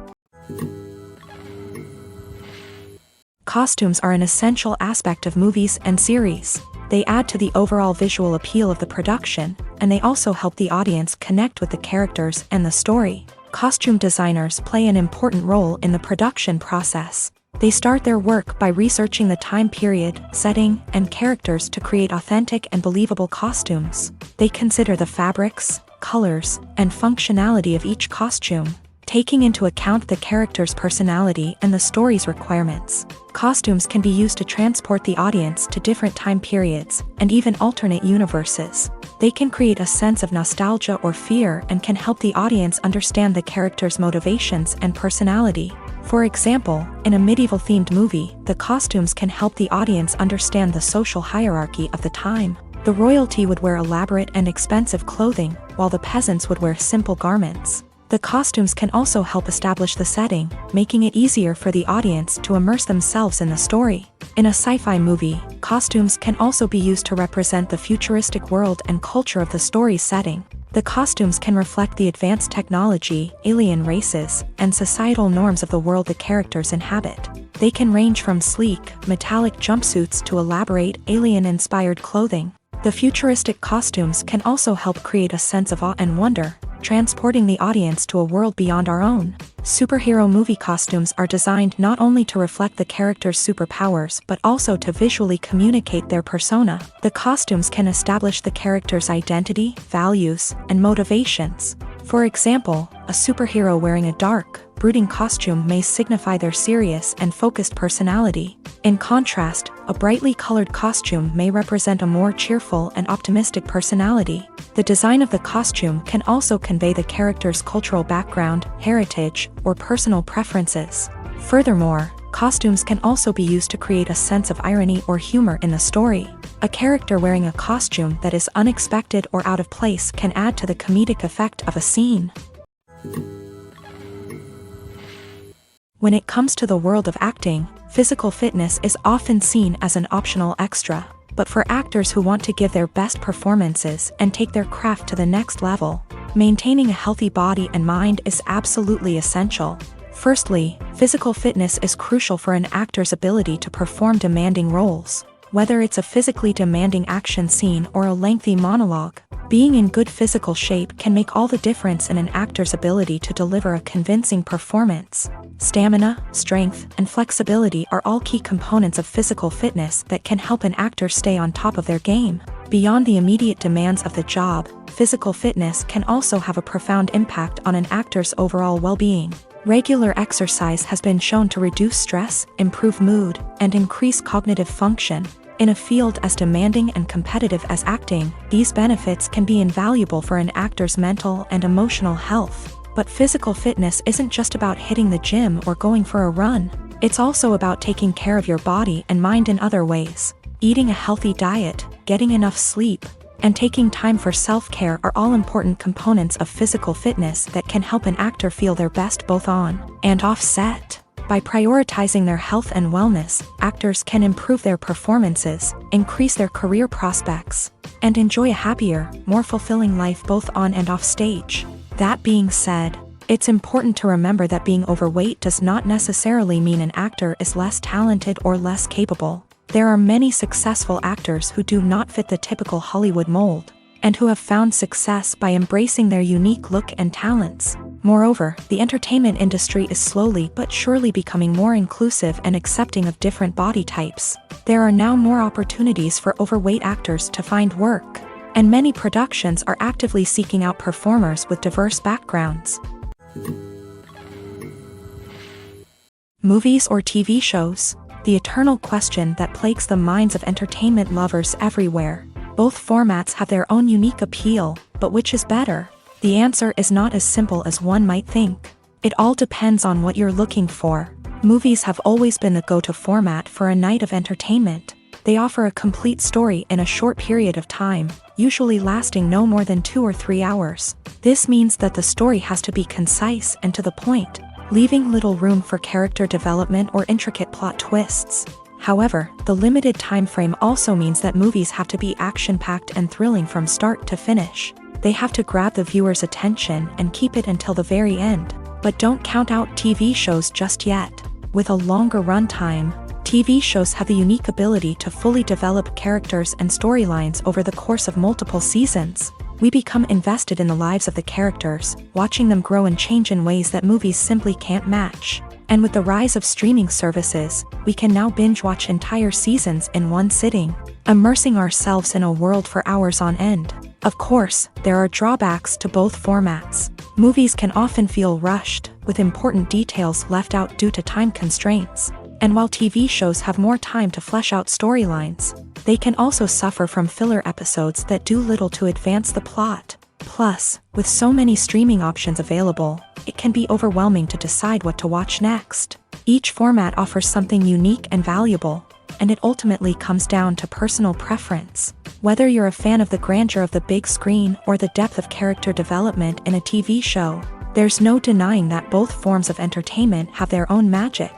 Costumes are an essential aspect of movies and series. They add to the overall visual appeal of the production, and they also help the audience connect with the characters and the story. Costume designers play an important role in the production process. They start their work by researching the time period, setting, and characters to create authentic and believable costumes. They consider the fabrics, colors, and functionality of each costume, taking into account the character's personality and the story's requirements. Costumes can be used to transport the audience to different time periods and even alternate universes. They can create a sense of nostalgia or fear and can help the audience understand the character's motivations and personality. For example, in a medieval-themed movie, the costumes can help the audience understand the social hierarchy of the time. The royalty would wear elaborate and expensive clothing, while the peasants would wear simple garments. The costumes can also help establish the setting, making it easier for the audience to immerse themselves in the story. In a sci-fi movie, costumes can also be used to represent the futuristic world and culture of the story's setting. The costumes can reflect the advanced technology, alien races, and societal norms of the world the characters inhabit. They can range from sleek, metallic jumpsuits to elaborate, alien-inspired clothing. The futuristic costumes can also help create a sense of awe and wonder, transporting the audience to a world beyond our own. Superhero movie costumes are designed not only to reflect the character's superpowers but also to visually communicate their persona. The costumes can establish the character's identity, values, and motivations. For example, a superhero wearing a dark, brooding costume may signify their serious and focused personality. In contrast, a brightly colored costume may represent a more cheerful and optimistic personality. The design of the costume can also convey the character's cultural background, heritage, or personal preferences. Furthermore, costumes can also be used to create a sense of irony or humor in the story. A character wearing a costume that is unexpected or out of place can add to the comedic effect of a scene. When it comes to the world of acting, physical fitness is often seen as an optional extra. But for actors who want to give their best performances and take their craft to the next level, maintaining a healthy body and mind is absolutely essential. Firstly, physical fitness is crucial for an actor's ability to perform demanding roles. Whether it's a physically demanding action scene or a lengthy monologue, being in good physical shape can make all the difference in an actor's ability to deliver a convincing performance. Stamina, strength, and flexibility are all key components of physical fitness that can help an actor stay on top of their game. Beyond the immediate demands of the job, physical fitness can also have a profound impact on an actor's overall well-being. Regular exercise has been shown to reduce stress, improve mood, and increase cognitive function. In a field as demanding and competitive as acting, these benefits can be invaluable for an actor's mental and emotional health. But physical fitness isn't just about hitting the gym or going for a run. It's also about taking care of your body and mind in other ways. Eating a healthy diet, getting enough sleep, and taking time for self-care are all important components of physical fitness that can help an actor feel their best both on and off set. By prioritizing their health and wellness, actors can improve their performances, increase their career prospects, and enjoy a happier, more fulfilling life both on and off stage. That being said, it's important to remember that being overweight does not necessarily mean an actor is less talented or less capable. There are many successful actors who do not fit the typical Hollywood mold, and who have found success by embracing their unique look and talents. Moreover, the entertainment industry is slowly but surely becoming more inclusive and accepting of different body types. There are now more opportunities for overweight actors to find work, and many productions are actively seeking out performers with diverse backgrounds. Movies or TV shows? The eternal question that plagues the minds of entertainment lovers everywhere. Both formats have their own unique appeal, but which is better? The answer is not as simple as one might think. It all depends on what you're looking for. Movies have always been the go-to format for a night of entertainment. They offer a complete story in a short period of time, usually lasting no more than 2 or 3 hours. This means that the story has to be concise and to the point, leaving little room for character development or intricate plot twists. However, the limited time frame also means that movies have to be action-packed and thrilling from start to finish. They have to grab the viewer's attention and keep it until the very end. But don't count out TV shows just yet. With a longer runtime, TV shows have the unique ability to fully develop characters and storylines over the course of multiple seasons. We become invested in the lives of the characters, watching them grow and change in ways that movies simply can't match. And with the rise of streaming services, we can now binge-watch entire seasons in one sitting, immersing ourselves in a world for hours on end. Of course, there are drawbacks to both formats. Movies can often feel rushed, with important details left out due to time constraints. And while TV shows have more time to flesh out storylines, they can also suffer from filler episodes that do little to advance the plot. Plus, with so many streaming options available, it can be overwhelming to decide what to watch next. Each format offers something unique and valuable, and it ultimately comes down to personal preference. Whether you're a fan of the grandeur of the big screen or the depth of character development in a TV show, there's no denying that both forms of entertainment have their own magic.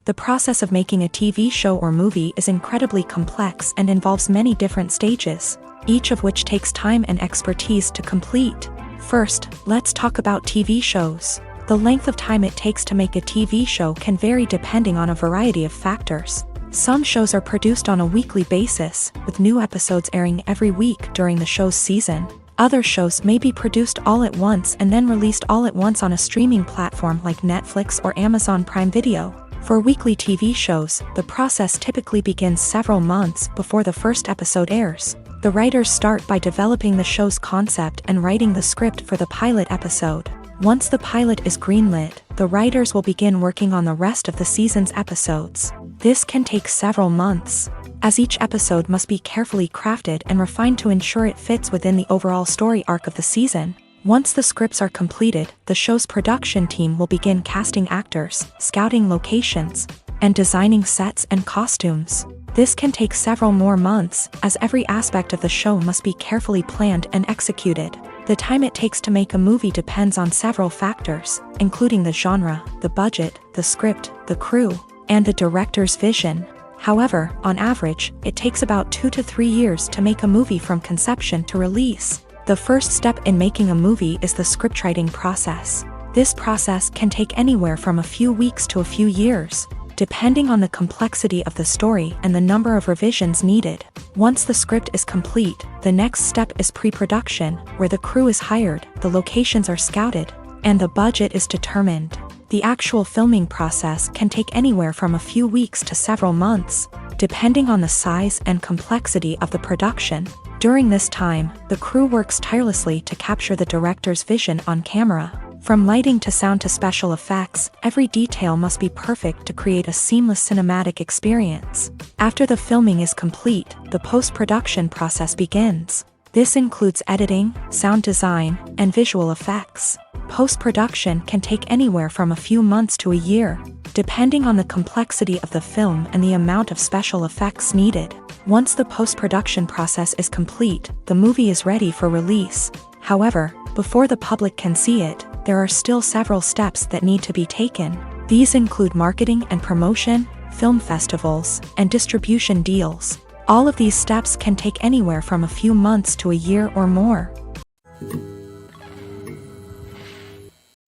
The process of making a TV show or movie is incredibly complex and involves many different stages, each of which takes time and expertise to complete. First, let's talk about TV shows. The length of time it takes to make a TV show can vary depending on a variety of factors. Some shows are produced on a weekly basis, with new episodes airing every week during the show's season. Other shows may be produced all at once and then released all at once on a streaming platform like Netflix or Amazon Prime Video. For weekly TV shows, the process typically begins several months before the first episode airs. The writers start by developing the show's concept and writing the script for the pilot episode. Once the pilot is greenlit, the writers will begin working on the rest of the season's episodes. This can take several months, as each episode must be carefully crafted and refined to ensure it fits within the overall story arc of the season. Once the scripts are completed, the show's production team will begin casting actors, scouting locations, and designing sets and costumes. This can take several more months, as every aspect of the show must be carefully planned and executed. The time it takes to make a movie depends on several factors, including the genre, the budget, the script, the crew, and the director's vision. However, on average, it takes about 2 to 3 years to make a movie from conception to release. The first step in making a movie is the scriptwriting process. This process can take anywhere from a few weeks to a few years, depending on the complexity of the story and the number of revisions needed. Once the script is complete, the next step is pre-production, where the crew is hired, the locations are scouted, and the budget is determined. The actual filming process can take anywhere from a few weeks to several months, depending on the size and complexity of the production. During this time, the crew works tirelessly to capture the director's vision on camera. From lighting to sound to special effects, every detail must be perfect to create a seamless cinematic experience. After the filming is complete, the post-production process begins. This includes editing, sound design, and visual effects. Post-production can take anywhere from a few months to a year, depending on the complexity of the film and the amount of special effects needed. Once the post-production process is complete, the movie is ready for release. However, before the public can see it, there are still several steps that need to be taken. These include marketing and promotion, film festivals, and distribution deals. All of these steps can take anywhere from a few months to a year or more.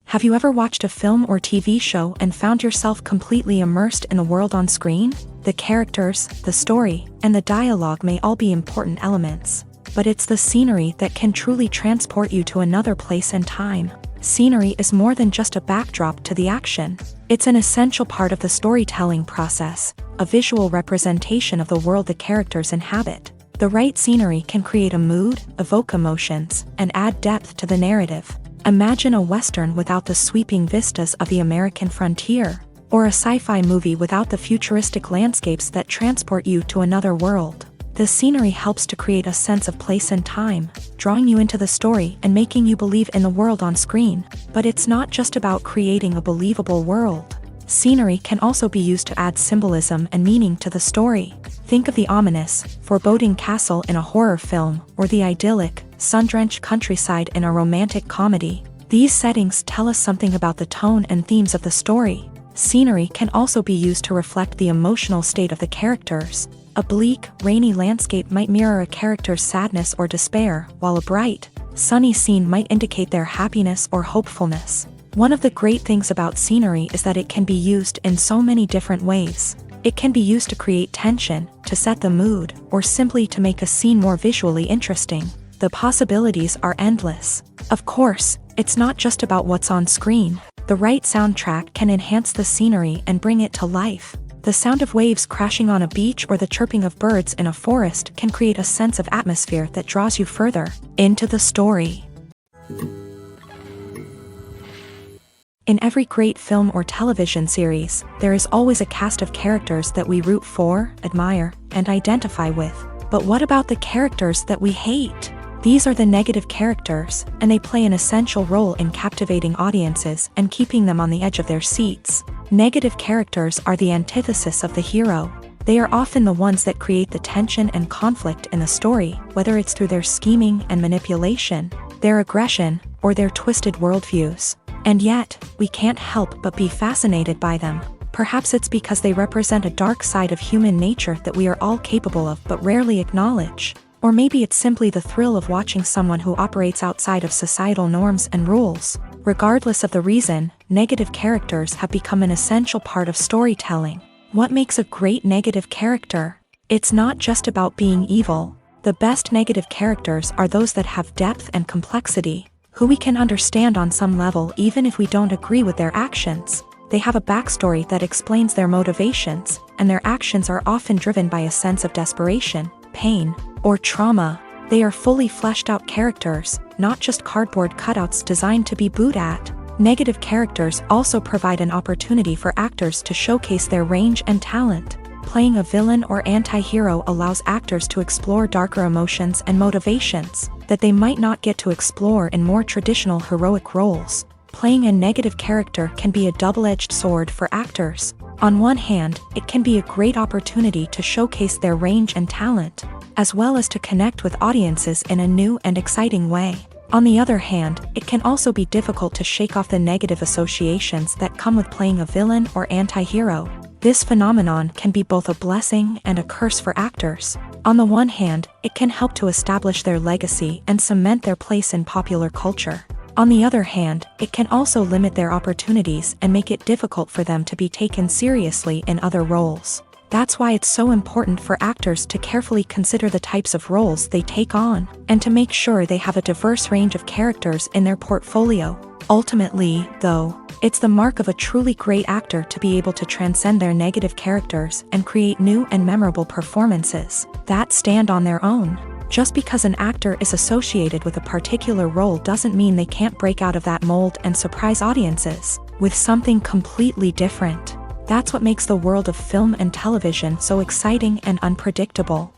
Have you ever watched a film or TV show and found yourself completely immersed in the world on screen? The characters, the story, and the dialogue may all be important elements, but it's the scenery that can truly transport you to another place and time. Scenery is more than just a backdrop to the action. It's an essential part of the storytelling process, a visual representation of the world the characters inhabit. The right scenery can create a mood, evoke emotions, and add depth to the narrative. Imagine a Western without the sweeping vistas of the American frontier, or a sci-fi movie without the futuristic landscapes that transport you to another world. The scenery helps to create a sense of place and time, drawing you into the story and making you believe in the world on screen. But it's not just about creating a believable world. Scenery can also be used to add symbolism and meaning to the story. Think of the ominous, foreboding castle in a horror film, or the idyllic, sun-drenched countryside in a romantic comedy. These settings tell us something about the tone and themes of the story. Scenery can also be used to reflect the emotional state of the characters. A bleak, rainy landscape might mirror a character's sadness or despair, while a bright, sunny scene might indicate their happiness or hopefulness. One of the great things about scenery is that it can be used in so many different ways. It can be used to create tension, to set the mood, or simply to make a scene more visually interesting. The possibilities are endless. Of course, it's not just about what's on screen. The right soundtrack can enhance the scenery and bring it to life. The sound of waves crashing on a beach or the chirping of birds in a forest can create a sense of atmosphere that draws you further into the story. In every great film or television series, there is always a cast of characters that we root for, admire, and identify with. But what about the characters that we hate? These are the negative characters, and they play an essential role in captivating audiences and keeping them on the edge of their seats. Negative characters are the antithesis of the hero. They are often the ones that create the tension and conflict in the story, whether it's through their scheming and manipulation, their aggression, or their twisted worldviews. And yet, we can't help but be fascinated by them. Perhaps it's because they represent a dark side of human nature that we are all capable of but rarely acknowledge. Or maybe it's simply the thrill of watching someone who operates outside of societal norms and rules. Regardless of the reason, negative characters have become an essential part of storytelling. What makes a great negative character? It's not just about being evil. The best negative characters are those that have depth and complexity, who we can understand on some level even if we don't agree with their actions. They have a backstory that explains their motivations, and their actions are often driven by a sense of desperation, pain, or trauma. They are fully fleshed out characters, not just cardboard cutouts designed to be booed at. Negative characters also provide an opportunity for actors to showcase their range and talent. Playing a villain or anti-hero allows actors to explore darker emotions and motivations that they might not get to explore in more traditional heroic roles. Playing a negative character can be a double-edged sword for actors. On one hand, it can be a great opportunity to showcase their range and talent, as well as to connect with audiences in a new and exciting way. On the other hand, it can also be difficult to shake off the negative associations that come with playing a villain or anti-hero. This phenomenon can be both a blessing and a curse for actors. On the one hand, it can help to establish their legacy and cement their place in popular culture. On the other hand, it can also limit their opportunities and make it difficult for them to be taken seriously in other roles. That's why it's so important for actors to carefully consider the types of roles they take on, and to make sure they have a diverse range of characters in their portfolio. Ultimately, though, it's the mark of a truly great actor to be able to transcend their negative characters and create new and memorable performances that stand on their own. Just because an actor is associated with a particular role doesn't mean they can't break out of that mold and surprise audiences with something completely different. That's what makes the world of film and television so exciting and unpredictable.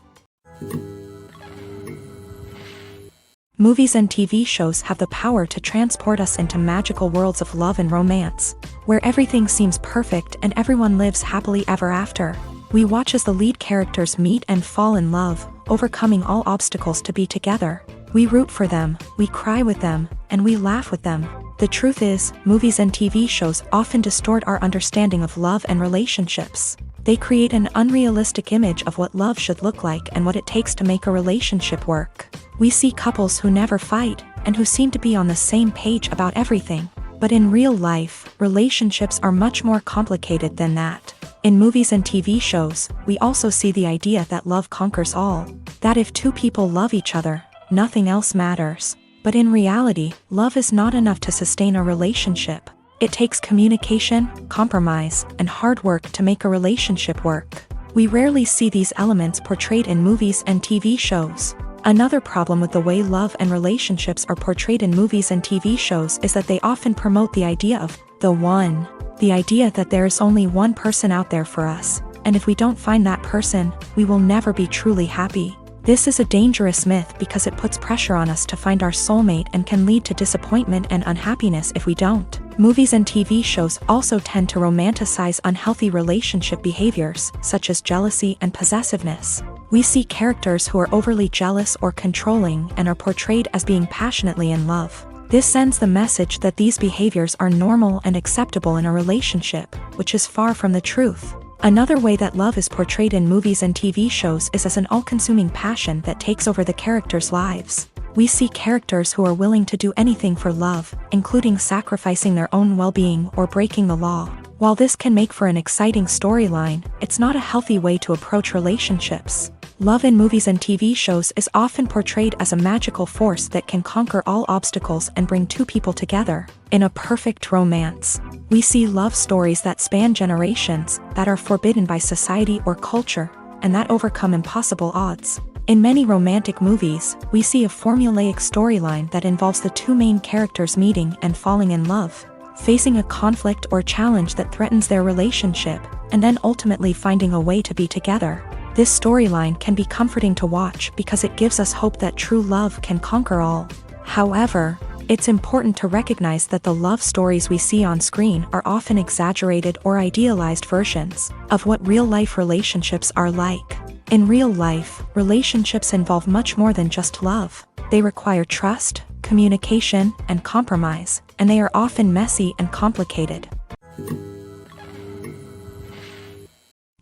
Movies and TV shows have the power to transport us into magical worlds of love and romance, where everything seems perfect and everyone lives happily ever after. We watch as the lead characters meet and fall in love, overcoming all obstacles to be together. We root for them, we cry with them, and we laugh with them. The truth is, movies and TV shows often distort our understanding of love and relationships. They create an unrealistic image of what love should look like and what it takes to make a relationship work. We see couples who never fight, and who seem to be on the same page about everything. But in real life, relationships are much more complicated than that. In movies and TV shows, we also see the idea that love conquers all. That if two people love each other, nothing else matters. But in reality, love is not enough to sustain a relationship. It takes communication, compromise, and hard work to make a relationship work. We rarely see these elements portrayed in movies and TV shows. Another problem with the way love and relationships are portrayed in movies and TV shows is that they often promote the idea of the one. The idea that there is only one person out there for us, and if we don't find that person, we will never be truly happy. This is a dangerous myth because it puts pressure on us to find our soulmate and can lead to disappointment and unhappiness if we don't. Movies and TV shows also tend to romanticize unhealthy relationship behaviors, such as jealousy and possessiveness. We see characters who are overly jealous or controlling and are portrayed as being passionately in love. This sends the message that these behaviors are normal and acceptable in a relationship, which is far from the truth. Another way that love is portrayed in movies and TV shows is as an all-consuming passion that takes over the characters' lives. We see characters who are willing to do anything for love, including sacrificing their own well-being or breaking the law. While this can make for an exciting storyline, it's not a healthy way to approach relationships. Love in movies and TV shows is often portrayed as a magical force that can conquer all obstacles and bring two people together in a perfect romance. We see love stories that span generations, that are forbidden by society or culture, and that overcome impossible odds. In many romantic movies, we see a formulaic storyline that involves the two main characters meeting and falling in love, facing a conflict or challenge that threatens their relationship, and then ultimately finding a way to be together. This storyline can be comforting to watch because it gives us hope that true love can conquer all. However, it's important to recognize that the love stories we see on screen are often exaggerated or idealized versions of what real-life relationships are like. In real life, relationships involve much more than just love. They require trust, communication, and compromise, and they are often messy and complicated.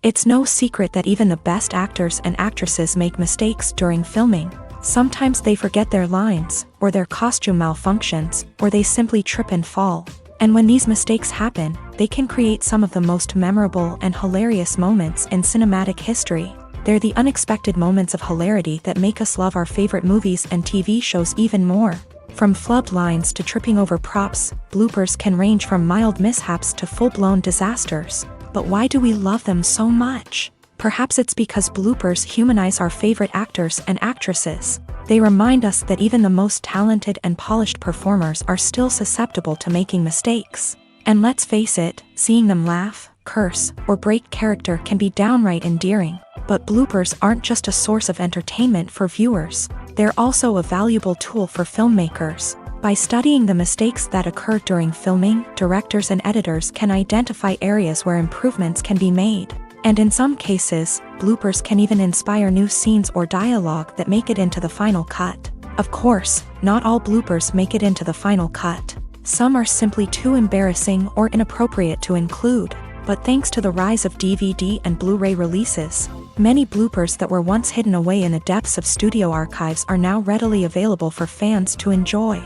It's no secret that even the best actors and actresses make mistakes during filming. Sometimes they forget their lines, or their costume malfunctions, or they simply trip and fall. And when these mistakes happen, they can create some of the most memorable and hilarious moments in cinematic history. They're the unexpected moments of hilarity that make us love our favorite movies and TV shows even more. From flubbed lines to tripping over props, bloopers can range from mild mishaps to full-blown disasters. But why do we love them so much? Perhaps it's because bloopers humanize our favorite actors and actresses. They remind us that even the most talented and polished performers are still susceptible to making mistakes. And let's face it, seeing them laugh, curse, or break character can be downright endearing. But bloopers aren't just a source of entertainment for viewers. They're also a valuable tool for filmmakers. By studying the mistakes that occur during filming, directors and editors can identify areas where improvements can be made. And in some cases, bloopers can even inspire new scenes or dialogue that make it into the final cut. Of course, not all bloopers make it into the final cut. Some are simply too embarrassing or inappropriate to include. But thanks to the rise of DVD and Blu-ray releases, many bloopers that were once hidden away in the depths of studio archives are now readily available for fans to enjoy.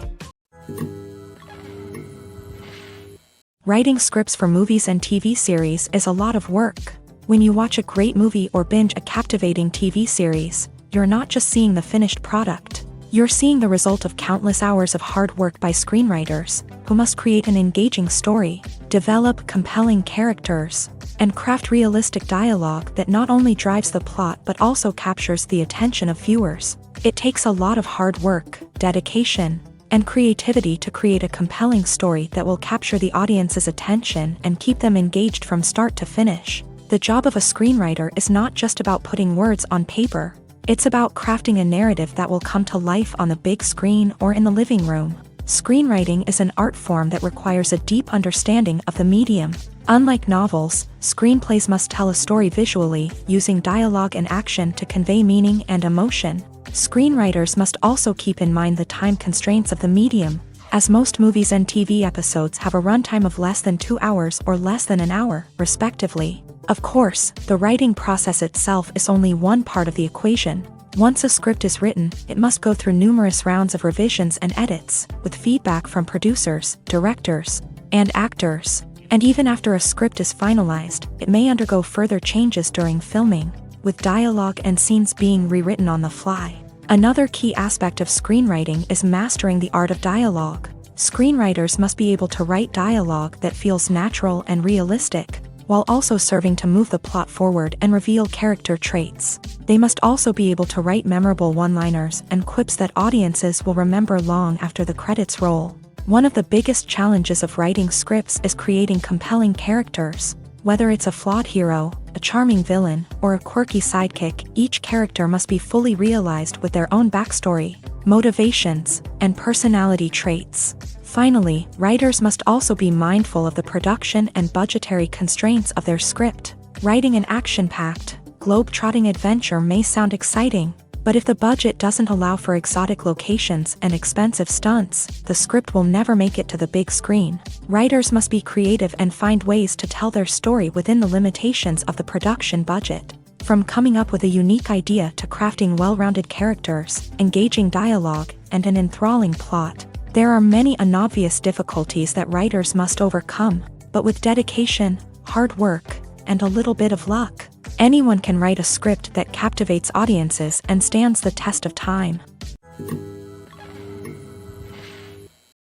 Writing scripts for movies and TV series is a lot of work. When you watch a great movie or binge a captivating TV series, you're not just seeing the finished product. You're seeing the result of countless hours of hard work by screenwriters, who must create an engaging story, develop compelling characters, and craft realistic dialogue that not only drives the plot but also captures the attention of viewers. It takes a lot of hard work, dedication, and creativity to create a compelling story that will capture the audience's attention and keep them engaged from start to finish. The job of a screenwriter is not just about putting words on paper. It's about crafting a narrative that will come to life on the big screen or in the living room. Screenwriting is an art form that requires a deep understanding of the medium. Unlike novels, screenplays must tell a story visually, using dialogue and action to convey meaning and emotion. Screenwriters must also keep in mind the time constraints of the medium, as most movies and TV episodes have a runtime of less than 2 hours or less than an hour, respectively. Of course, the writing process itself is only one part of the equation. Once a script is written, it must go through numerous rounds of revisions and edits, with feedback from producers, directors, and actors. And even after a script is finalized, it may undergo further changes during filming, with dialogue and scenes being rewritten on the fly. Another key aspect of screenwriting is mastering the art of dialogue. Screenwriters must be able to write dialogue that feels natural and realistic, while also serving to move the plot forward and reveal character traits. They must also be able to write memorable one-liners and quips that audiences will remember long after the credits roll. One of the biggest challenges of writing scripts is creating compelling characters. Whether it's a flawed hero, a charming villain, or a quirky sidekick, each character must be fully realized with their own backstory, motivations, and personality traits. Finally, writers must also be mindful of the production and budgetary constraints of their script. Writing an action-packed, globe-trotting adventure may sound exciting, but if the budget doesn't allow for exotic locations and expensive stunts, the script will never make it to the big screen. Writers must be creative and find ways to tell their story within the limitations of the production budget. From coming up with a unique idea to crafting well-rounded characters, engaging dialogue, and an enthralling plot, there are many unobvious difficulties that writers must overcome, but with dedication, hard work, and a little bit of luck, anyone can write a script that captivates audiences and stands the test of time.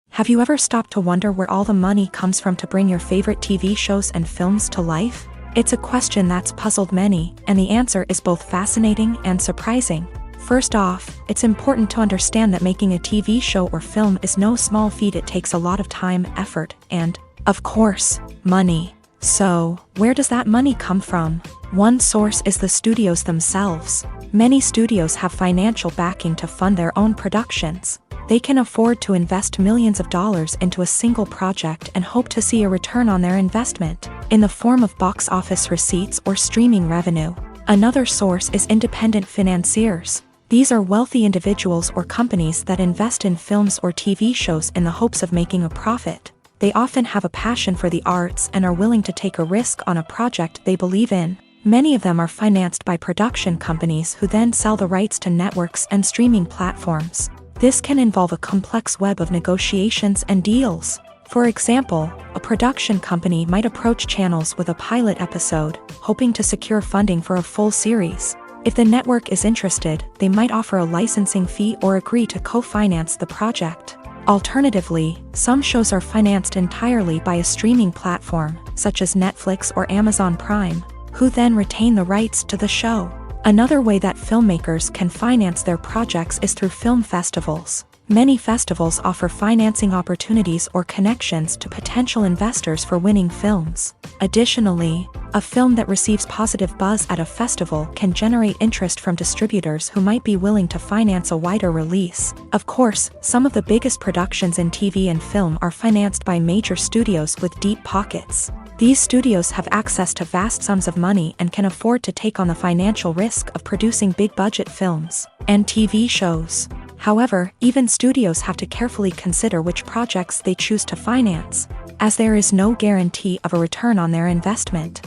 Have you ever stopped to wonder where all the money comes from to bring your favorite TV shows and films to life? It's a question that's puzzled many, and the answer is both fascinating and surprising. First off, it's important to understand that making a TV show or film is no small feat. It takes a lot of time, effort, and, of course, money. So, where does that money come from? One source is the studios themselves. Many studios have financial backing to fund their own productions. They can afford to invest millions of dollars into a single project and hope to see a return on their investment, in the form of box office receipts or streaming revenue. Another source is independent financiers. These are wealthy individuals or companies that invest in films or TV shows in the hopes of making a profit. They often have a passion for the arts and are willing to take a risk on a project they believe in. Many of them are financed by production companies who then sell the rights to networks and streaming platforms. This can involve a complex web of negotiations and deals. For example, a production company might approach channels with a pilot episode, hoping to secure funding for a full series. If the network is interested, they might offer a licensing fee or agree to co-finance the project. Alternatively, some shows are financed entirely by a streaming platform, such as Netflix or Amazon Prime, who then retain the rights to the show. Another way that filmmakers can finance their projects is through film festivals. Many festivals offer financing opportunities or connections to potential investors for winning films. Additionally, a film that receives positive buzz at a festival can generate interest from distributors who might be willing to finance a wider release. Of course, some of the biggest productions in TV and film are financed by major studios with deep pockets. These studios have access to vast sums of money and can afford to take on the financial risk of producing big-budget films and TV shows. However, even studios have to carefully consider which projects they choose to finance, as there is no guarantee of a return on their investment.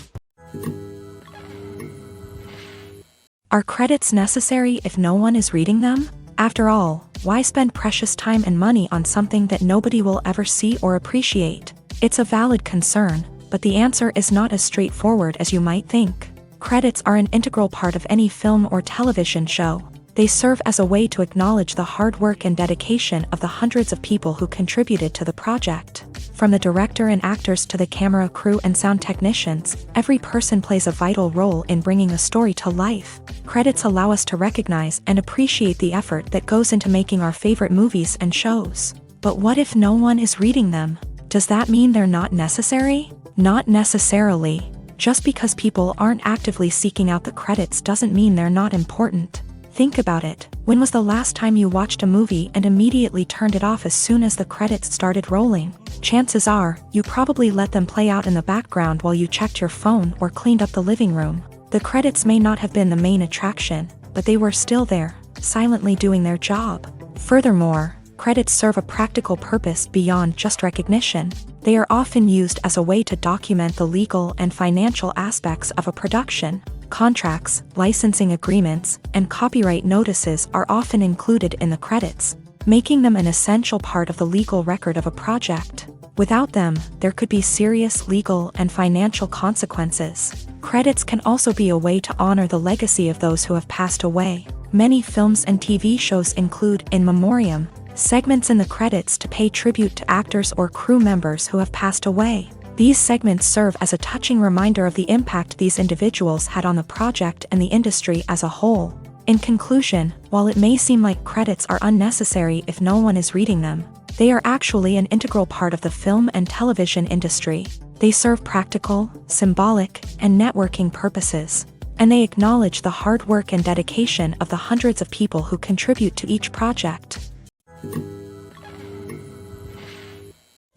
Are credits necessary if no one is reading them? After all, why spend precious time and money on something that nobody will ever see or appreciate? It's a valid concern, but the answer is not as straightforward as you might think. Credits are an integral part of any film or television show. They serve as a way to acknowledge the hard work and dedication of the hundreds of people who contributed to the project. From the director and actors to the camera crew and sound technicians, every person plays a vital role in bringing a story to life. Credits allow us to recognize and appreciate the effort that goes into making our favorite movies and shows. But what if no one is reading them? Does that mean they're not necessary? Not necessarily. Just because people aren't actively seeking out the credits doesn't mean they're not important. Think about it. When was the last time you watched a movie and immediately turned it off as soon as the credits started rolling? Chances are, you probably let them play out in the background while you checked your phone or cleaned up the living room. The credits may not have been the main attraction, but they were still there, silently doing their job. Furthermore, credits serve a practical purpose beyond just recognition. They are often used as a way to document the legal and financial aspects of a production. Contracts, licensing agreements, and copyright notices are often included in the credits, making them an essential part of the legal record of a project. Without them, there could be serious legal and financial consequences. Credits can also be a way to honor the legacy of those who have passed away. Many films and TV shows include in memoriam segments in the credits to pay tribute to actors or crew members who have passed away. These segments serve as a touching reminder of the impact these individuals had on the project and the industry as a whole. In conclusion, while it may seem like credits are unnecessary if no one is reading them, they are actually an integral part of the film and television industry. They serve practical, symbolic, and networking purposes, and they acknowledge the hard work and dedication of the hundreds of people who contribute to each project.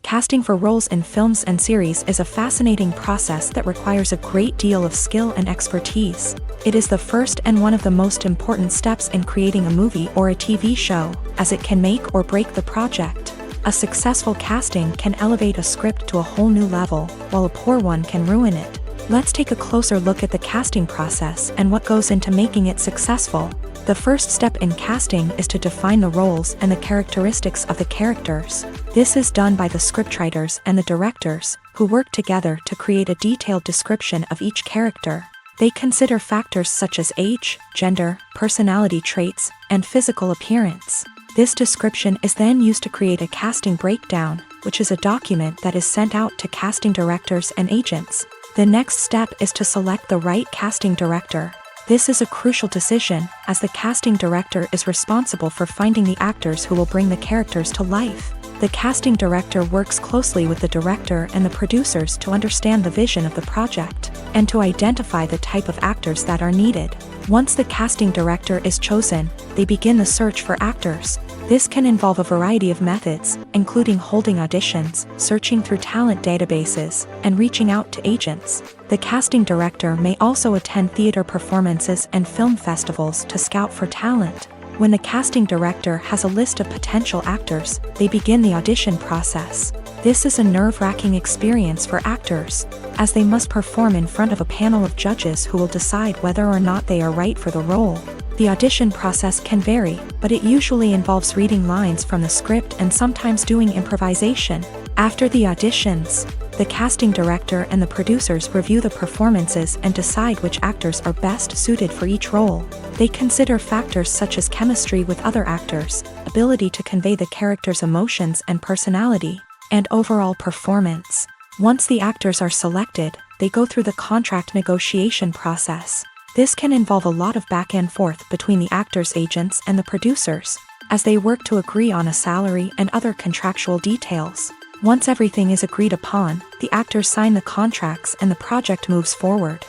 Casting for roles in films and series is a fascinating process that requires a great deal of skill and expertise. It is the first and one of the most important steps in creating a movie or a TV show, as it can make or break the project. A successful casting can elevate a script to a whole new level, while a poor one can ruin it. Let's take a closer look at the casting process and what goes into making it successful. The first step in casting is to define the roles and the characteristics of the characters. This is done by the scriptwriters and the directors, who work together to create a detailed description of each character. They consider factors such as age, gender, personality traits, and physical appearance. This description is then used to create a casting breakdown, which is a document that is sent out to casting directors and agents. The next step is to select the right casting director. This is a crucial decision, as the casting director is responsible for finding the actors who will bring the characters to life. The casting director works closely with the director and the producers to understand the vision of the project. and to identify the type of actors that are needed. Once the casting director is chosen, they begin the search for actors. This can involve a variety of methods, including holding auditions, searching through talent databases, and reaching out to agents. The casting director may also attend theater performances and film festivals to scout for talent. When the casting director has a list of potential actors, they begin the audition process. This is a nerve-wracking experience for actors, as they must perform in front of a panel of judges who will decide whether or not they are right for the role. The audition process can vary, but it usually involves reading lines from the script and sometimes doing improvisation. After the auditions, the casting director and the producers review the performances and decide which actors are best suited for each role. They consider factors such as chemistry with other actors, ability to convey the character's emotions and personality, and overall performance. Once the actors are selected, they go through the contract negotiation process. This can involve a lot of back and forth between the actors' agents and the producers, as they work to agree on a salary and other contractual details. Once everything is agreed upon, the actors sign the contracts and the project moves forward.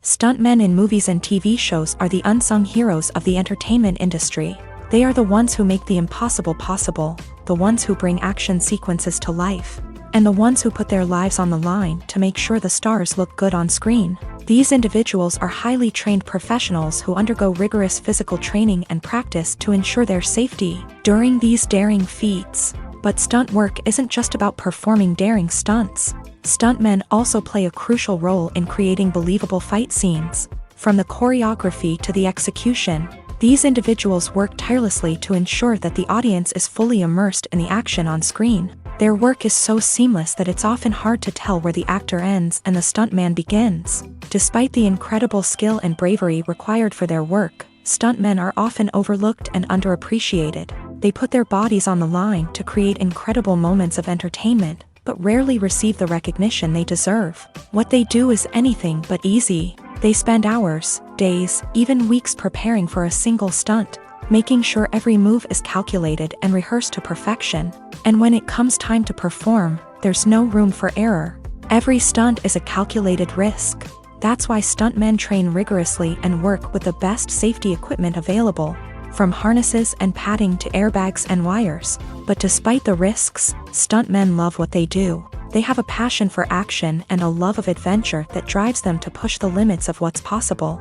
Stuntmen in movies and TV shows are the unsung heroes of the entertainment industry. They are the ones who make the impossible possible, the ones who bring action sequences to life, and the ones who put their lives on the line to make sure the stars look good on screen. These individuals are highly trained professionals who undergo rigorous physical training and practice to ensure their safety during these daring feats. But stunt work isn't just about performing daring stunts. Stuntmen also play a crucial role in creating believable fight scenes. From the choreography to the execution, these individuals work tirelessly to ensure that the audience is fully immersed in the action on screen. Their work is so seamless that it's often hard to tell where the actor ends and the stuntman begins. Despite the incredible skill and bravery required for their work, stuntmen are often overlooked and underappreciated. They put their bodies on the line to create incredible moments of entertainment, but rarely receive the recognition they deserve. What they do is anything but easy. They spend hours, days, even weeks preparing for a single stunt, making sure every move is calculated and rehearsed to perfection. And when it comes time to perform, there's no room for error. Every stunt is a calculated risk. That's why stuntmen train rigorously and work with the best safety equipment available, from harnesses and padding to airbags and wires. But despite the risks, stuntmen love what they do. They have a passion for action and a love of adventure that drives them to push the limits of what's possible.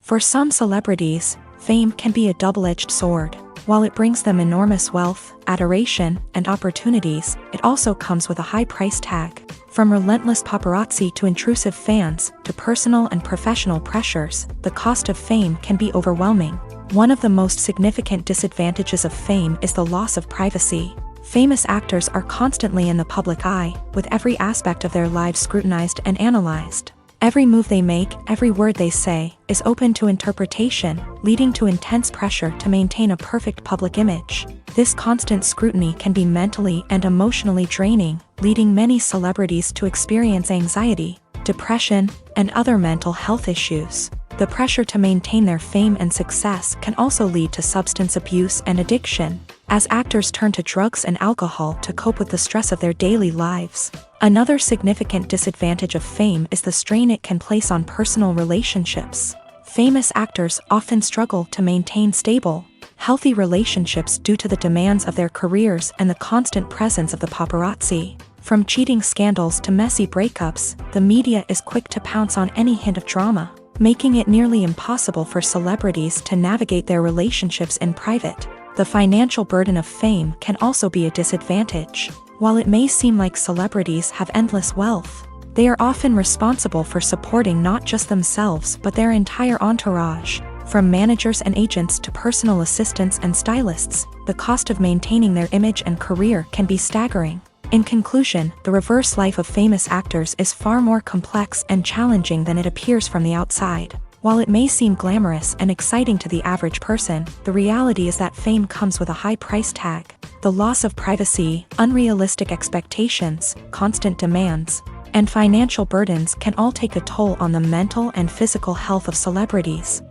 For some celebrities, fame can be a double-edged sword. While it brings them enormous wealth, adoration, and opportunities, it also comes with a high price tag. From relentless paparazzi to intrusive fans, to personal and professional pressures, the cost of fame can be overwhelming. One of the most significant disadvantages of fame is the loss of privacy. Famous actors are constantly in the public eye, with every aspect of their lives scrutinized and analyzed. Every move they make, every word they say, is open to interpretation, leading to intense pressure to maintain a perfect public image. This constant scrutiny can be mentally and emotionally draining, leading many celebrities to experience anxiety, depression, and other mental health issues. The pressure to maintain their fame and success can also lead to substance abuse and addiction, as actors turn to drugs and alcohol to cope with the stress of their daily lives. Another significant disadvantage of fame is the strain it can place on personal relationships. Famous actors often struggle to maintain stable, healthy relationships due to the demands of their careers and the constant presence of the paparazzi. From cheating scandals to messy breakups, the media is quick to pounce on any hint of drama, making it nearly impossible for celebrities to navigate their relationships in private. The financial burden of fame can also be a disadvantage. While it may seem like celebrities have endless wealth, they are often responsible for supporting not just themselves but their entire entourage. From managers and agents to personal assistants and stylists, the cost of maintaining their image and career can be staggering. In conclusion, the reverse life of famous actors is far more complex and challenging than it appears from the outside. While it may seem glamorous and exciting to the average person, the reality is that fame comes with a high price tag. The loss of privacy, unrealistic expectations, constant demands, and financial burdens can all take a toll on the mental and physical health of celebrities.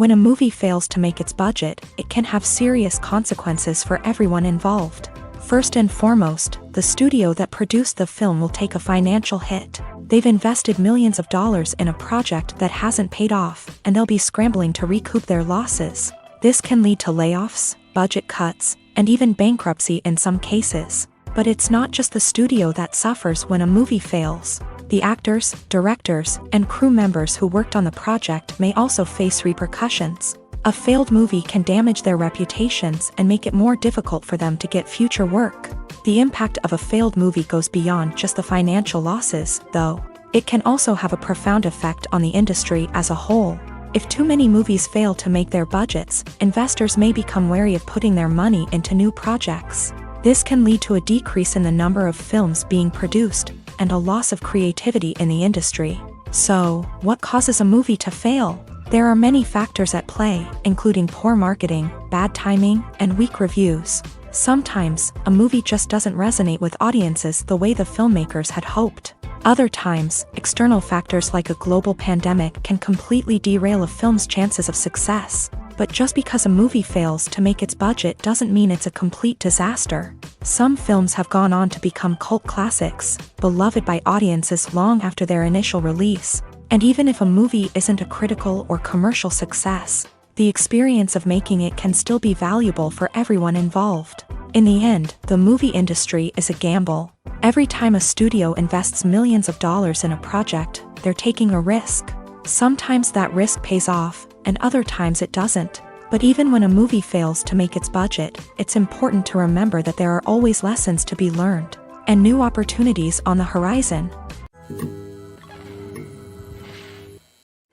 When a movie fails to make its budget, it can have serious consequences for everyone involved. First and foremost, the studio that produced the film will take a financial hit. They've invested millions of dollars in a project that hasn't paid off, and they'll be scrambling to recoup their losses. This can lead to layoffs, budget cuts, and even bankruptcy in some cases. But it's not just the studio that suffers when a movie fails. The actors, directors, and crew members who worked on the project may also face repercussions. A failed movie can damage their reputations and make it more difficult for them to get future work. The impact of a failed movie goes beyond just the financial losses, though. It can also have a profound effect on the industry as a whole. If too many movies fail to make their budgets, investors may become wary of putting their money into new projects. This can lead to a decrease in the number of films being produced, and a loss of creativity in the industry. So, what causes a movie to fail? There are many factors at play, including poor marketing, bad timing, and weak reviews. Sometimes, a movie just doesn't resonate with audiences the way the filmmakers had hoped. Other times, external factors like a global pandemic can completely derail a film's chances of success. But just because a movie fails to make its budget doesn't mean it's a complete disaster. Some films have gone on to become cult classics, beloved by audiences long after their initial release. And even if a movie isn't a critical or commercial success, the experience of making it can still be valuable for everyone involved. In the end, the movie industry is a gamble. Every time a studio invests millions of dollars in a project, they're taking a risk. Sometimes that risk pays off, and other times it doesn't. But even when a movie fails to make its budget, it's important to remember that there are always lessons to be learned, and new opportunities on the horizon.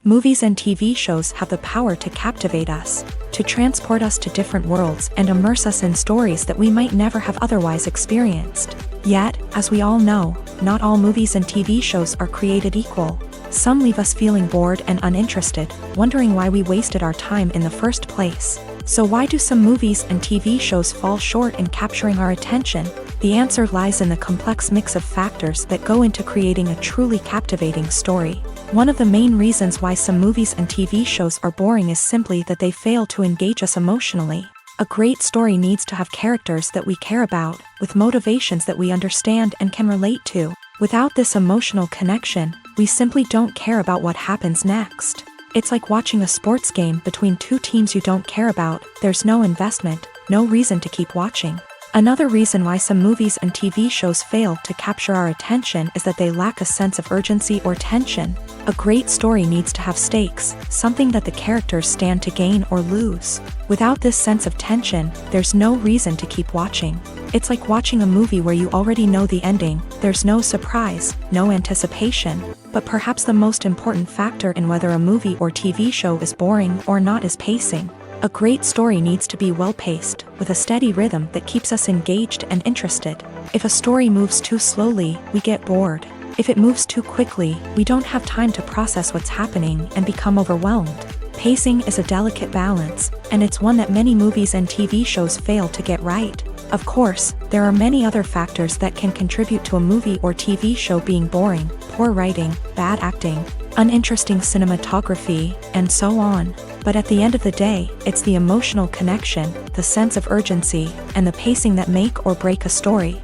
Movies and TV shows have the power to captivate us, to transport us to different worlds and immerse us in stories that we might never have otherwise experienced. Yet, as we all know, not all movies and TV shows are created equal. Some leave us feeling bored and uninterested, wondering why we wasted our time in the first place. So why do some movies and TV shows fall short in capturing our attention? The answer lies in the complex mix of factors that go into creating a truly captivating story. One of the main reasons why some movies and TV shows are boring is simply that they fail to engage us emotionally. A great story needs to have characters that we care about, with motivations that we understand and can relate to. Without this emotional connection, we simply don't care about what happens next. It's like watching a sports game between two teams you don't care about. There's no investment, no reason to keep watching. Another reason why some movies and TV shows fail to capture our attention is that they lack a sense of urgency or tension. A great story needs to have stakes, something that the characters stand to gain or lose. Without this sense of tension, there's no reason to keep watching. It's like watching a movie where you already know the ending. There's no surprise, no anticipation. But perhaps the most important factor in whether a movie or TV show is boring or not is pacing. A great story needs to be well-paced, with a steady rhythm that keeps us engaged and interested. If a story moves too slowly, we get bored. If it moves too quickly, we don't have time to process what's happening and become overwhelmed. Pacing is a delicate balance, and it's one that many movies and TV shows fail to get right. Of course, there are many other factors that can contribute to a movie or TV show being boring: poor writing, bad acting, uninteresting cinematography, and so on. But at the end of the day, it's the emotional connection, the sense of urgency, and the pacing that make or break a story.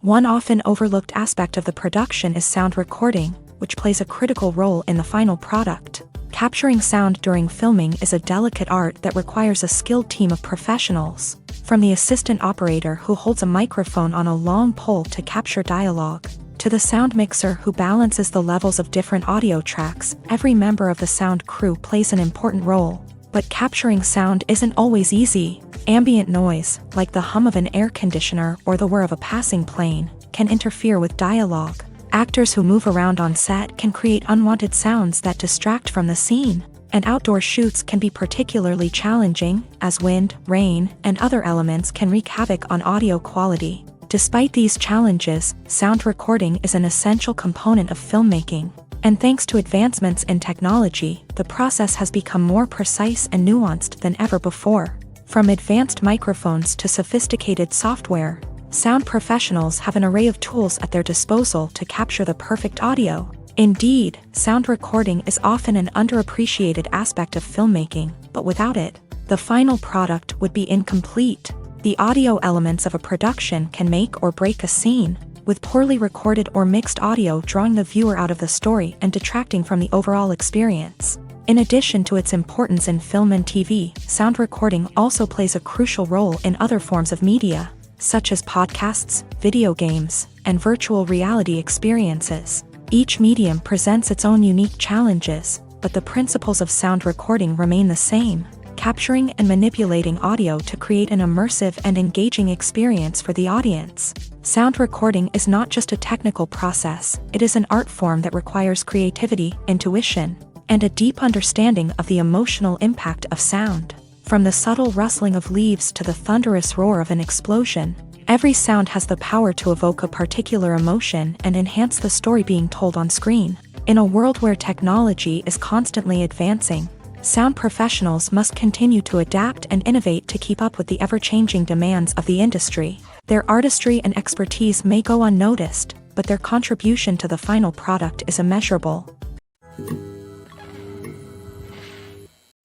One often overlooked aspect of the production is sound recording, which plays a critical role in the final product. Capturing sound during filming is a delicate art that requires a skilled team of professionals. From the assistant operator who holds a microphone on a long pole to capture dialogue, to the sound mixer who balances the levels of different audio tracks, every member of the sound crew plays an important role. But capturing sound isn't always easy. Ambient noise, like the hum of an air conditioner or the whir of a passing plane, can interfere with dialogue. Actors who move around on set can create unwanted sounds that distract from the scene. And outdoor shoots can be particularly challenging, as wind, rain, and other elements can wreak havoc on audio quality. Despite these challenges, sound recording is an essential component of filmmaking. And thanks to advancements in technology, the process has become more precise and nuanced than ever before. From advanced microphones to sophisticated software, sound professionals have an array of tools at their disposal to capture the perfect audio. Indeed, sound recording is often an underappreciated aspect of filmmaking, but without it, the final product would be incomplete. The audio elements of a production can make or break a scene, with poorly recorded or mixed audio drawing the viewer out of the story and detracting from the overall experience. In addition to its importance in film and TV, sound recording also plays a crucial role in other forms of media, such as podcasts, video games, and virtual reality experiences. Each medium presents its own unique challenges, but the principles of sound recording remain the same, capturing and manipulating audio to create an immersive and engaging experience for the audience. Sound recording is not just a technical process, it is an art form that requires creativity, intuition, and a deep understanding of the emotional impact of sound. From the subtle rustling of leaves to the thunderous roar of an explosion, every sound has the power to evoke a particular emotion and enhance the story being told on screen. In a world where technology is constantly advancing, sound professionals must continue to adapt and innovate to keep up with the ever-changing demands of the industry. Their artistry and expertise may go unnoticed, but their contribution to the final product is immeasurable.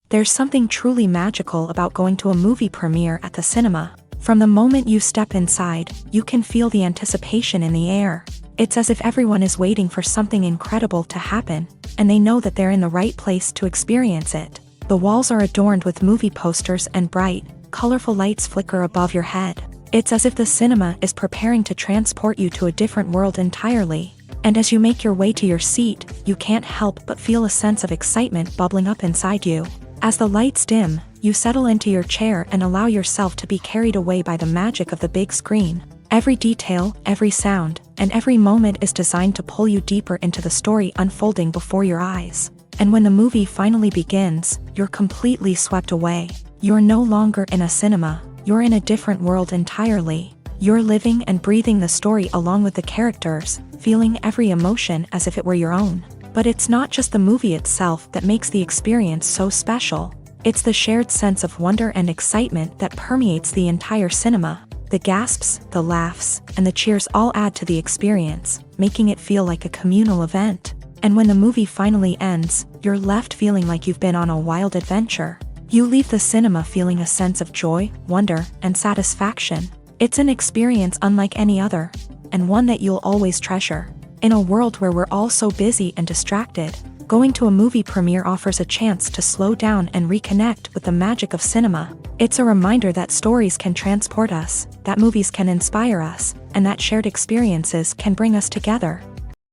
There's something truly magical about going to a movie premiere at the cinema. From the moment you step inside, you can feel the anticipation in the air. It's as if everyone is waiting for something incredible to happen, and they know that they're in the right place to experience it. The walls are adorned with movie posters and bright, colorful lights flicker above your head. It's as if the cinema is preparing to transport you to a different world entirely. And as you make your way to your seat, you can't help but feel a sense of excitement bubbling up inside you. As the lights dim, you settle into your chair and allow yourself to be carried away by the magic of the big screen. Every detail, every sound, and every moment is designed to pull you deeper into the story unfolding before your eyes. And when the movie finally begins, you're completely swept away. You're no longer in a cinema, you're in a different world entirely. You're living and breathing the story along with the characters, feeling every emotion as if it were your own. But it's not just the movie itself that makes the experience so special. It's the shared sense of wonder and excitement that permeates the entire cinema. The gasps, the laughs, and the cheers all add to the experience, making it feel like a communal event. And when the movie finally ends, you're left feeling like you've been on a wild adventure. You leave the cinema feeling a sense of joy, wonder, and satisfaction. It's an experience unlike any other, and one that you'll always treasure. In a world where we're all so busy and distracted, going to a movie premiere offers a chance to slow down and reconnect with the magic of cinema. It's a reminder that stories can transport us, that movies can inspire us, and that shared experiences can bring us together.